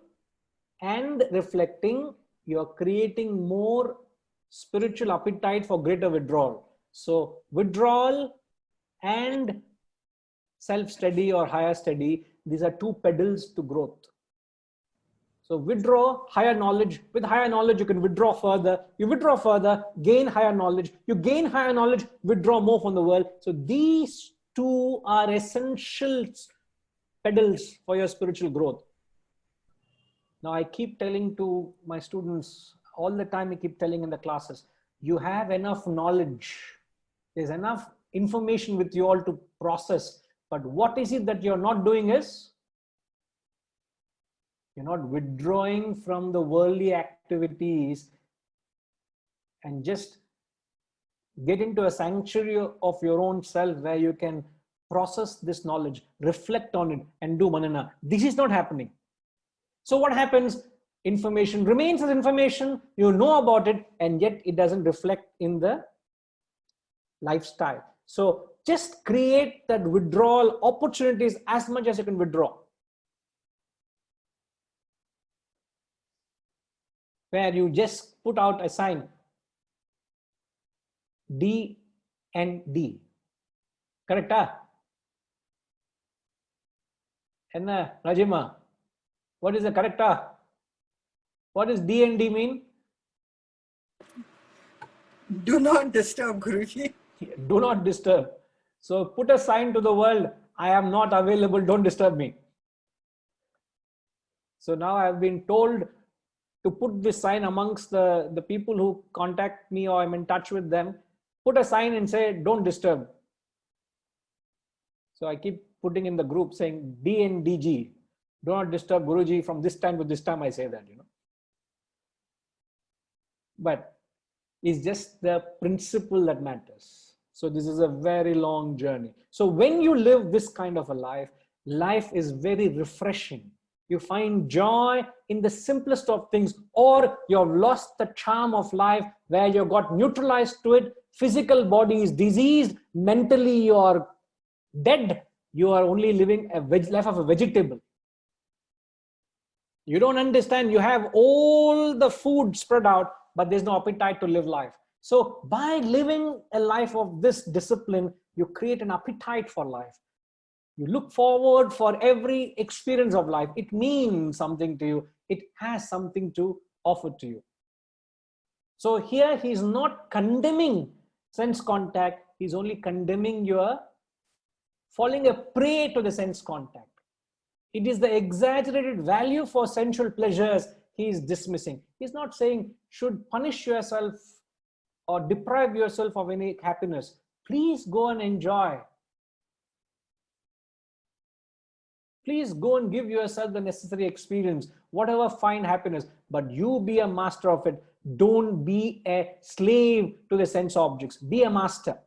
and reflecting, you're creating more spiritual appetite for greater withdrawal. So withdrawal and self-study or higher study, these are two pedals to growth. So withdraw, higher knowledge. With higher knowledge, you can withdraw further. You withdraw further, gain higher knowledge. You gain higher knowledge, withdraw more from the world. So these two are essential pedals for your spiritual growth. Now I keep telling to my students all the time, I keep telling in the classes, you have enough knowledge. There's enough information with you all to process. But what is it that you're not doing is, you're not withdrawing from the worldly activities and just get into a sanctuary of your own self where you can process this knowledge, reflect on it and do manana. This is not happening. So what happens? Information remains as information, you know about it, and yet it doesn't reflect in the lifestyle. So just create that withdrawal opportunities as much as you can withdraw. Where you just put out a sign, D and D. Correct? Enna, Rajima, what is the correct? What does D and D mean? Do not disturb, Guruji. Do not disturb. So put a sign to the world, I am not available, don't disturb me. So now I have been told to put this sign amongst the people who contact me or I'm in touch with them. Put a sign and say, don't disturb. So I keep putting in the group saying D and DG. Do not disturb Guruji from this time to this time, I say that, you know. But it's just the principle that matters. So this is a very long journey. So when you live this kind of a life, life is very refreshing. You find joy in the simplest of things, or you've lost the charm of life where you got neutralized to it. Physical body is diseased, mentally you are dead. You are only living a life of a vegetable. You don't understand. You have all the food spread out, but there's no appetite to live life. So by living a life of this discipline, you create an appetite for life. You look forward for every experience of life. It means something to you. It has something to offer to you. So here he's not condemning sense contact. He's only condemning your falling a prey to the sense contact. It is the exaggerated value for sensual pleasures he is dismissing. He's not saying should punish yourself or deprive yourself of any happiness. Please go and enjoy. Please go and give yourself the necessary experience, whatever, find happiness, but you be a master of it. Don't be a slave to the sense objects. Be a master.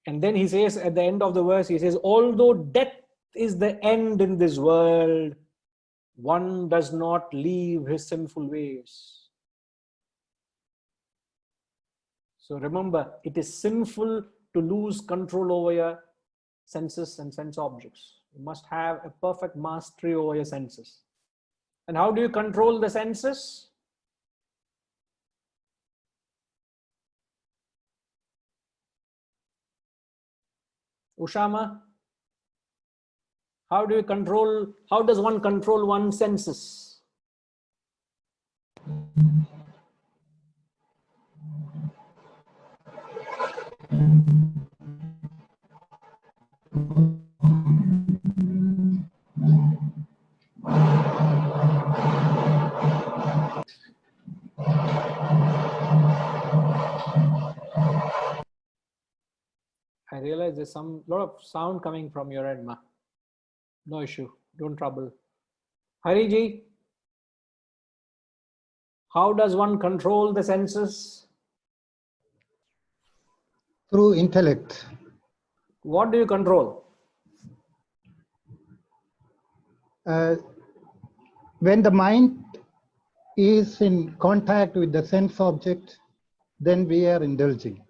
And then he says at the end of the verse, he says, although death is the end in this world, one does not leave his sinful ways. So remember, it is sinful to lose control over your senses and sense objects. You must have a perfect mastery over your senses. And how do you control the senses? Ushama, how does one control one's senses? I realize there's some lot of sound coming from your end, ma. No issue. Don't trouble. Hariji, how does one control the senses? Through intellect. What do you control? When the mind is in contact with the sense object, then we are indulging.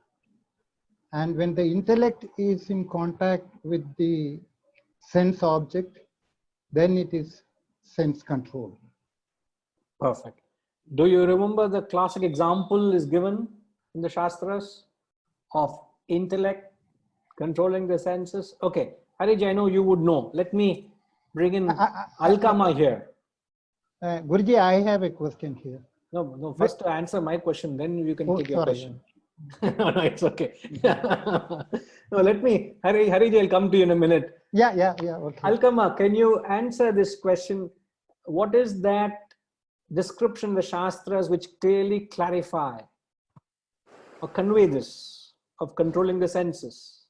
And when the intellect is in contact with the sense object, then it is sense control. Perfect. Do you remember the classic example is given in the Shastras of intellect controlling the senses? Okay, Hariji, I know you would know. Let me bring in Alkama here. Guruji, I have a question here. No, first to answer my question, then you can take your sorry. question. No, it's okay. No, let me, Hariji, I'll come to you in a minute. Yeah, okay. Alkama, can you answer this question? What is that description in the Shastras which clearly clarify or convey this of controlling the senses?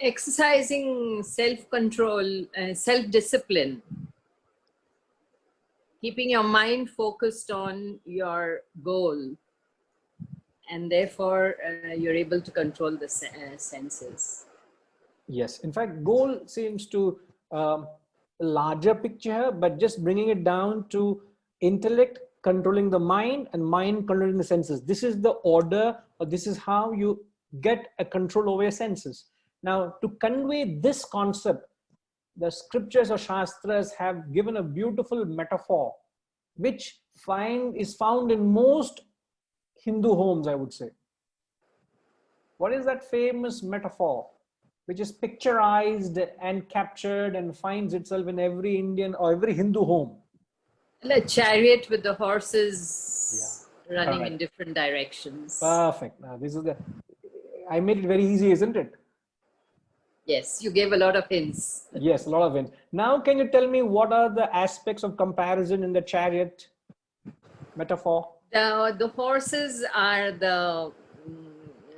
Exercising self-control, self-discipline, keeping your mind focused on your goal, and therefore you're able to control the senses. Yes, in fact, goal seems to a larger picture, but just bringing it down to intellect controlling the mind and mind controlling the senses. This is the order, or this is how you get a control over your senses. Now, to convey this concept, the scriptures or Shastras have given a beautiful metaphor, which is found in most Hindu homes, I would say. What is that famous metaphor, which is picturized and captured and finds itself in every Indian or every Hindu home? A chariot with the horses running Correct. in different directions. Perfect. Now, this is I made it very easy, isn't it? Yes, you gave a lot of hints. Yes, a lot of hints. Now, can you tell me what are the aspects of comparison in the chariot metaphor? The horses are the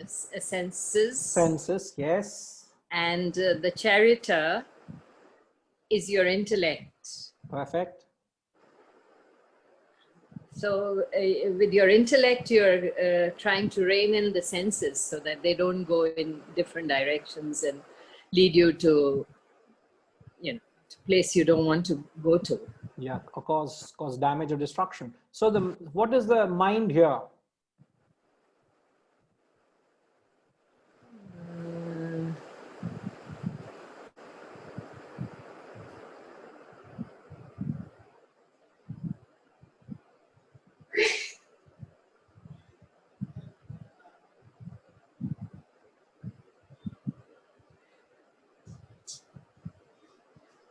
senses. Senses, yes. And the charioteer is your intellect. Perfect. So with your intellect, you're trying to rein in the senses so that they don't go in different directions and lead you to, to place you don't want to go to. Yeah, or cause damage or destruction. So what is the mind here?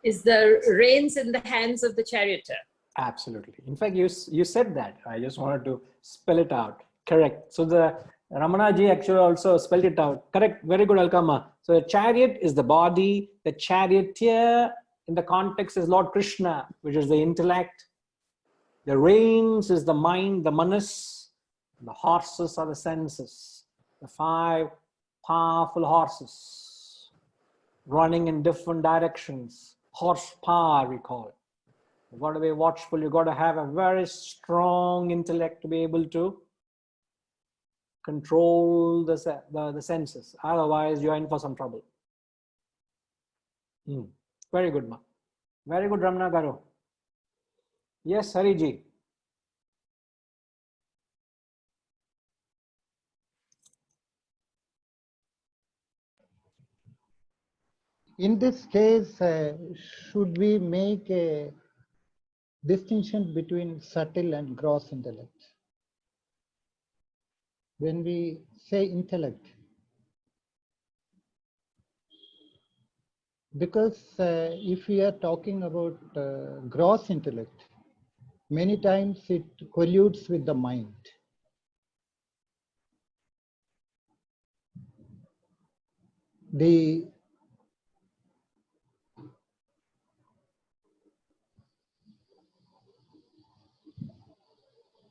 Is the reins in the hands of the charioteer? Absolutely. In fact, you said that. I just wanted to spell it out. Correct. So the Ramanaji actually also spelled it out. Correct. Very good, Alkama. So the chariot is the body. The charioteer in the context is Lord Krishna, which is the intellect. The reins is the mind, the manas. The horses are the senses. The 5 powerful horses running in different directions. Horsepower, we call it. You've got to be watchful. You've got to have a very strong intellect to be able to control the senses. Otherwise, you're in for some trouble. Very good, ma. Very good, Ramana Garu. Yes, Hariji. In this case, should we make a distinction between subtle and gross intellect? When we say intellect, because if we are talking about gross intellect, many times it colludes with the mind.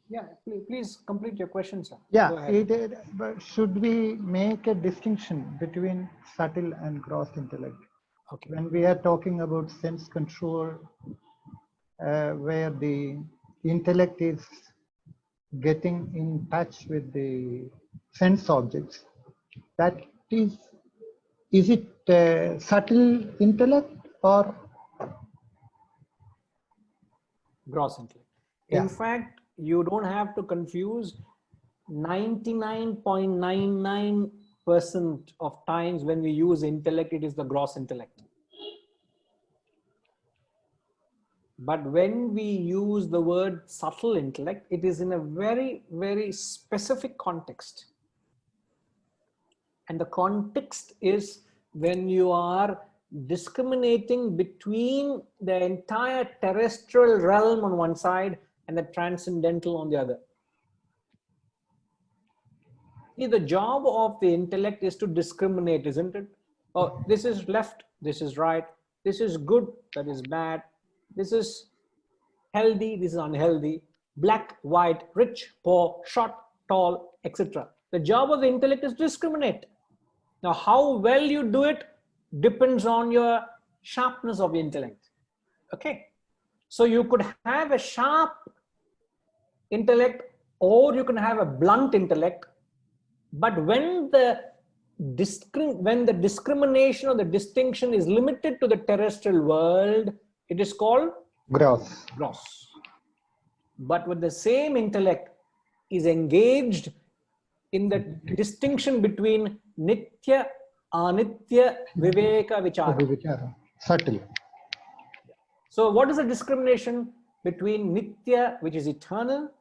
Yeah, please complete your question, sir. Yeah, Go ahead. but should we make a distinction between subtle and gross intellect? Okay. When we are talking about sense control, where the intellect is getting in touch with the sense objects, that is it subtle intellect or? Gross intellect. Yeah. In fact, you don't have to confuse 99.99% of times when we use intellect, it is the gross intellect. But when we use the word subtle intellect, it is in a very, very specific context. And the context is when you are discriminating between the entire terrestrial realm on one side and the transcendental on the other. See, the job of the intellect is to discriminate, isn't it? Oh, this is left, this is right, this is good, that is bad, this is healthy, this is unhealthy, black, white, rich, poor, short, tall, etc. The job of the intellect is to discriminate. Now, how well you do it depends on your sharpness of the intellect. Okay. So you could have a sharp intellect or you can have a blunt intellect. But when the discrimination or the distinction is limited to the terrestrial world, it is called Gross. gross. But when the same intellect is engaged in the distinction between nitya, anitya, viveka, vichara. Subtle. So what is the discrimination between nitya, which is eternal,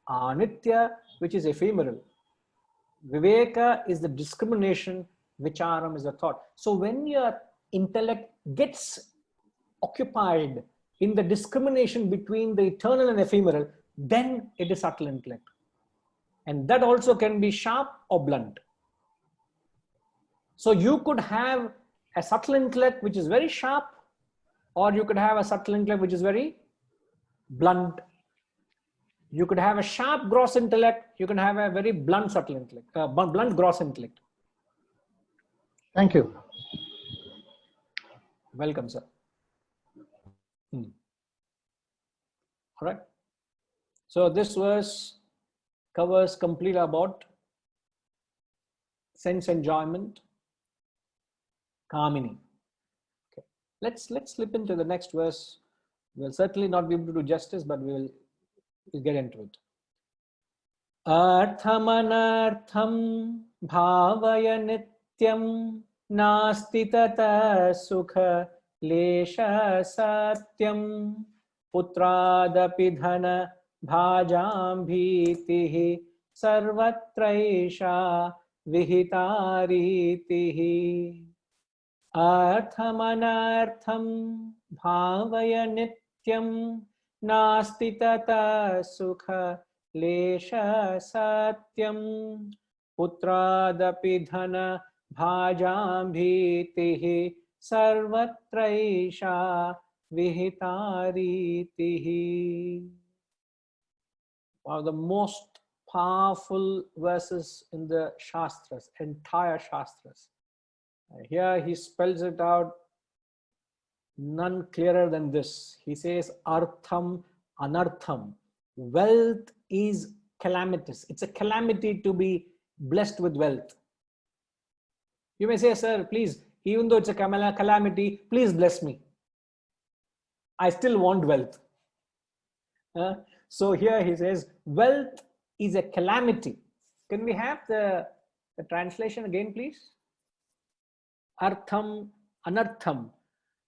anitya, which is ephemeral? Viveka is the discrimination, vicharam is the thought. So when your intellect gets occupied in the discrimination between the eternal and ephemeral, then it is subtle intellect. And that also can be sharp or blunt. So you could have a subtle intellect which is very sharp, or you could have a subtle intellect which is very blunt. You could have a sharp gross intellect, you can have a very blunt subtle intellect, blunt gross intellect. Thank you. Welcome, sir. All right. So this verse covers completely about sense enjoyment, kamini. Okay. Let's slip into the next verse. We'll certainly not be able to do justice, but we'll get into it. Arthamanartham bhavaya nityam nasti tata sukha lesha satyam putradapi dhana bhajam bhitihi sarvatraisha vihitaritihi. Arthamanartham bhavaya nityam nasti tata sukha lesha satyam putradapi dhana bhajam bhitihi sarvatraisha vihitaritihi. One of the most powerful verses in the Shastras, entire Shastras. Here he spells it out, none clearer than this. He says, Artham, Anartham. Wealth is calamitous. It's a calamity to be blessed with wealth. You may say, sir, please, even though it's a calamity, please bless me. I still want wealth. So here he says, wealth is a calamity. Can we have the translation again, please? Artham, Anartham.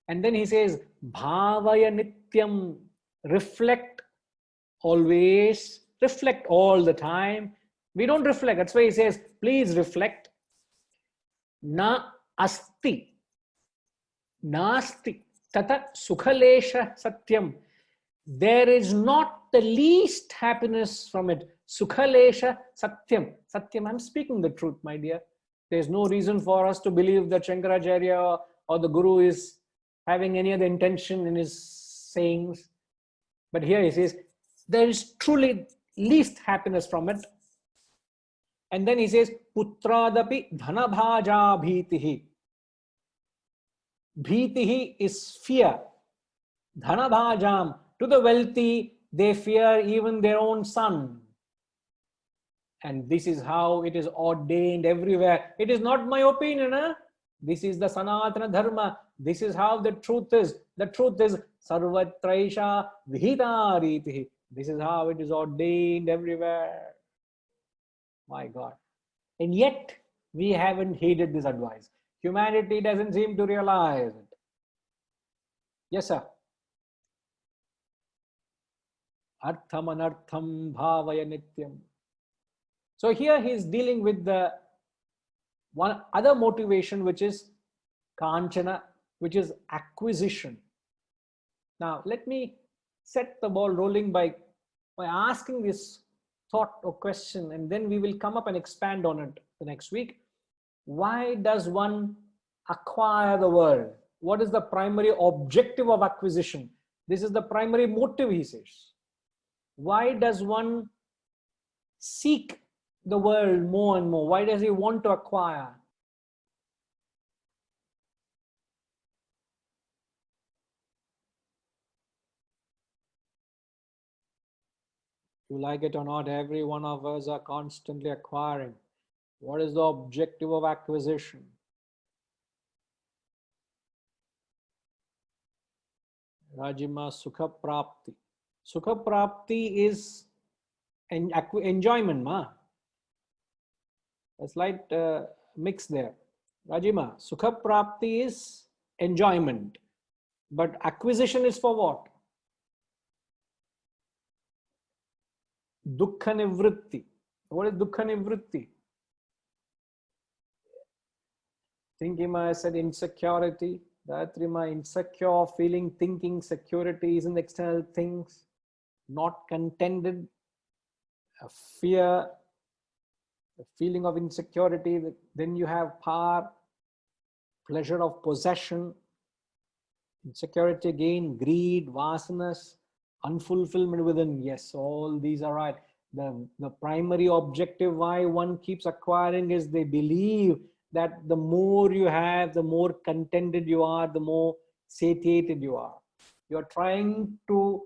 And then he says, Bhavaya Nityam, reflect always, reflect all the time. We don't reflect. That's why he says, please reflect. Na asti, nasti, tata sukhalesha satyam. There is not the least happiness from it. Sukhalesha satyam. Satyam, I'm speaking the truth, my dear. There's no reason for us to believe that Shankaracharya or the Guru is having any other intention in his sayings. But here he says, there is truly least happiness from it. And then he says, Putradapi dhanabhaja bhitihi. Bhitihi is fear. Dhanabhajam, to the wealthy, they fear even their own son. And this is how it is ordained everywhere. It is not my opinion. Huh? This is the Sanatana Dharma. This is how the truth is. The truth is Sarvatraisha Vihita Ritihi. This is how it is ordained everywhere. My God. And yet, we haven't heeded this advice. Humanity doesn't seem to realize it. Yes, sir. Artham anartham bhavaya nityam. So here he is dealing with the one other motivation, which is kanchana, which is acquisition. Now, let me set the ball rolling by asking this thought or question, and then we will come up and expand on it the next week. Why does one acquire the world? What is the primary objective of acquisition? This is the primary motive, he says. Why does one seek the world more and more? Why does he want to acquire? You like it or not, every one of us are constantly acquiring. What is the objective of acquisition? Rajima Sukha Prapti. Sukha Prapti is enjoyment, ma. A slight mix there. Rajima, Sukha Prapti is enjoyment. But acquisition is for what? Dukkha Nivritti. What is Dukkha Nivritti? Thinkima said insecurity. Dayatrima, insecure, feeling, thinking, security is in the external things. Not contented. A fear, a feeling of insecurity. Then you have power, pleasure of possession. Insecurity again, greed, vasanas, unfulfillment within. Yes, all these are right. The primary objective why one keeps acquiring is they believe that the more you have, the more contented you are, the more satiated you are. You're trying to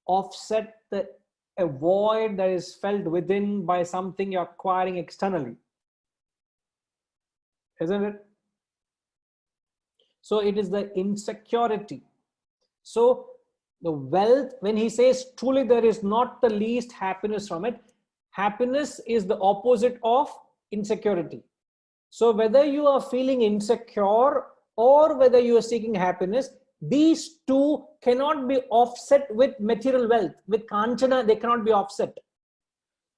offset a void that is felt within by something you're acquiring externally. Isn't it? So it is the insecurity. So the wealth, when he says truly there is not the least happiness from it, happiness is the opposite of insecurity. So whether you are feeling insecure or whether you are seeking happiness, these two cannot be offset with material wealth. With kanchana, they cannot be offset.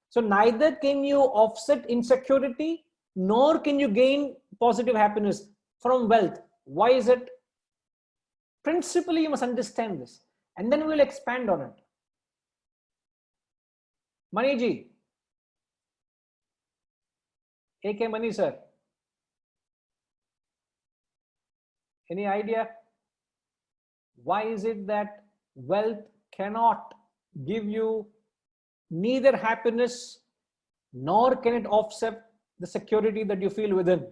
So neither can you offset insecurity, nor can you gain positive happiness from wealth. Why is it? Principally, you must understand this. And then we will expand on it. Maniji. A.K. Mani, sir. Any idea? Why is it that wealth cannot give you neither happiness nor can it offset the security that you feel within?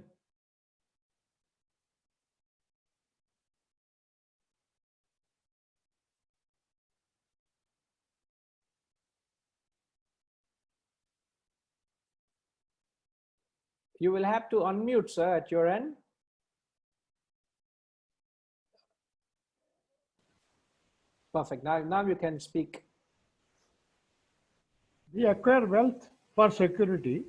You will have to unmute, sir, at your end. Perfect. Now you can speak. We acquire wealth for security.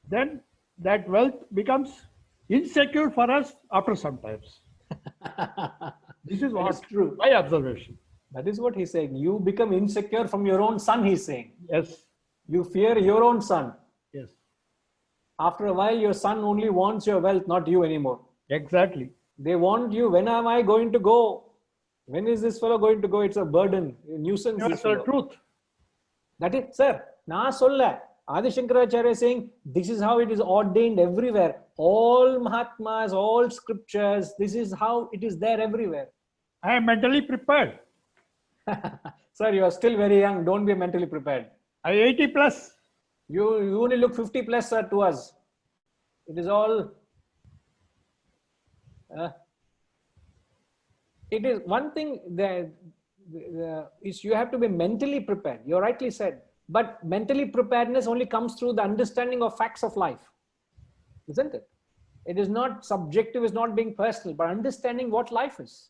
Then that wealth becomes insecure for us after some times. This is what true. My observation. That is what he's saying. You become insecure from your own son, he's saying. Yes. You fear your own son. Yes. After a while, your son only wants your wealth, not you anymore. Exactly. They want you. When am I going to go? When is this fellow going to go? It's a burden, a nuisance. Universal truth. That is, sir. Na solla. Adi Shankaracharya is saying, this is how it is ordained everywhere. All Mahatmas, all scriptures, this is how it is there everywhere. I am mentally prepared. Sir, you are still very young. Don't be mentally prepared. I 80 plus. You only look 50 plus, sir, to us. It is all. It is one thing that is you have to be mentally prepared. You rightly said. But mentally preparedness only comes through the understanding of facts of life. Isn't it? It is not subjective, it's not being personal, but understanding what life is.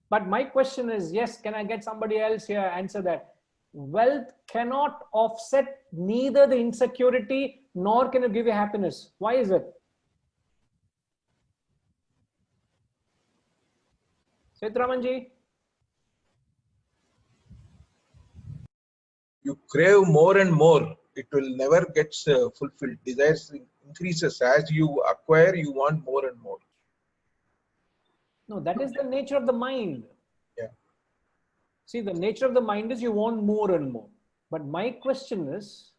But my question is, yes, can I get somebody else here answer that? Wealth cannot offset neither the insecurity nor can it give you happiness. Why is it? Setramanji? You crave more and more. It will never get fulfilled. Desires increases as you acquire. You want more and more. No, that is the nature of the mind. Yeah. See, the nature of the mind is you want more and more. But my question is,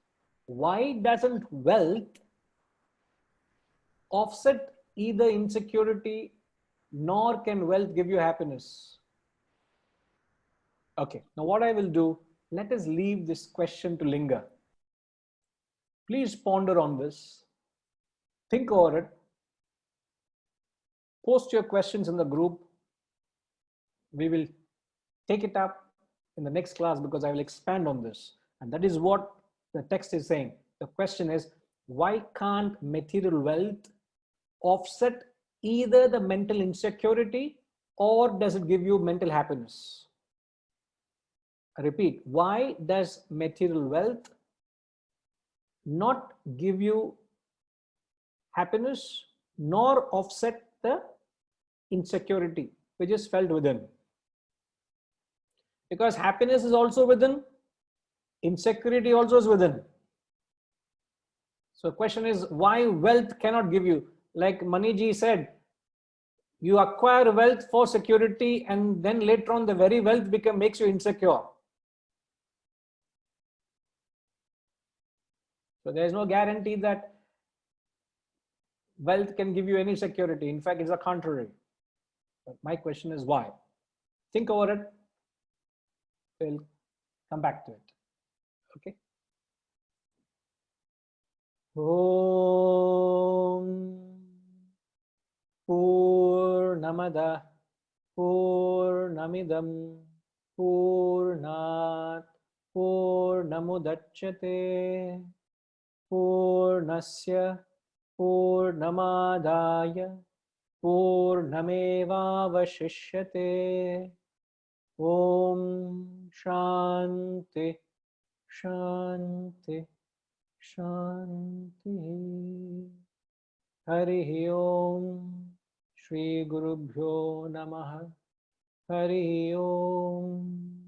why doesn't wealth offset either insecurity nor can wealth give you happiness? Okay, now what I will do, let us leave this question to linger. Please ponder on this. Think over it. Post your questions in the group. We will take it up in the next class because I will expand on this. And that is what the text is saying. The question is, why can't material wealth offset either the mental insecurity or does it give you mental happiness? I repeat, why does material wealth not give you happiness nor offset the insecurity which is felt within? Because happiness is also within, insecurity also is within. So the question is why wealth cannot give you, like Maniji said, you acquire wealth for security and then later on the very wealth makes you insecure. So there is no guarantee that wealth can give you any security. In fact, it's the contrary. But my question is why? Think over it. We'll come back to it. Okay. Om Purnamada Purnamidam Purnat Purnamudachyate Purnasya Purnamadaya Purnamevavashishyate. Om Shanti Shanti Shanti. Hari Om. Shri Gurubhyo Namaha. Hari Om.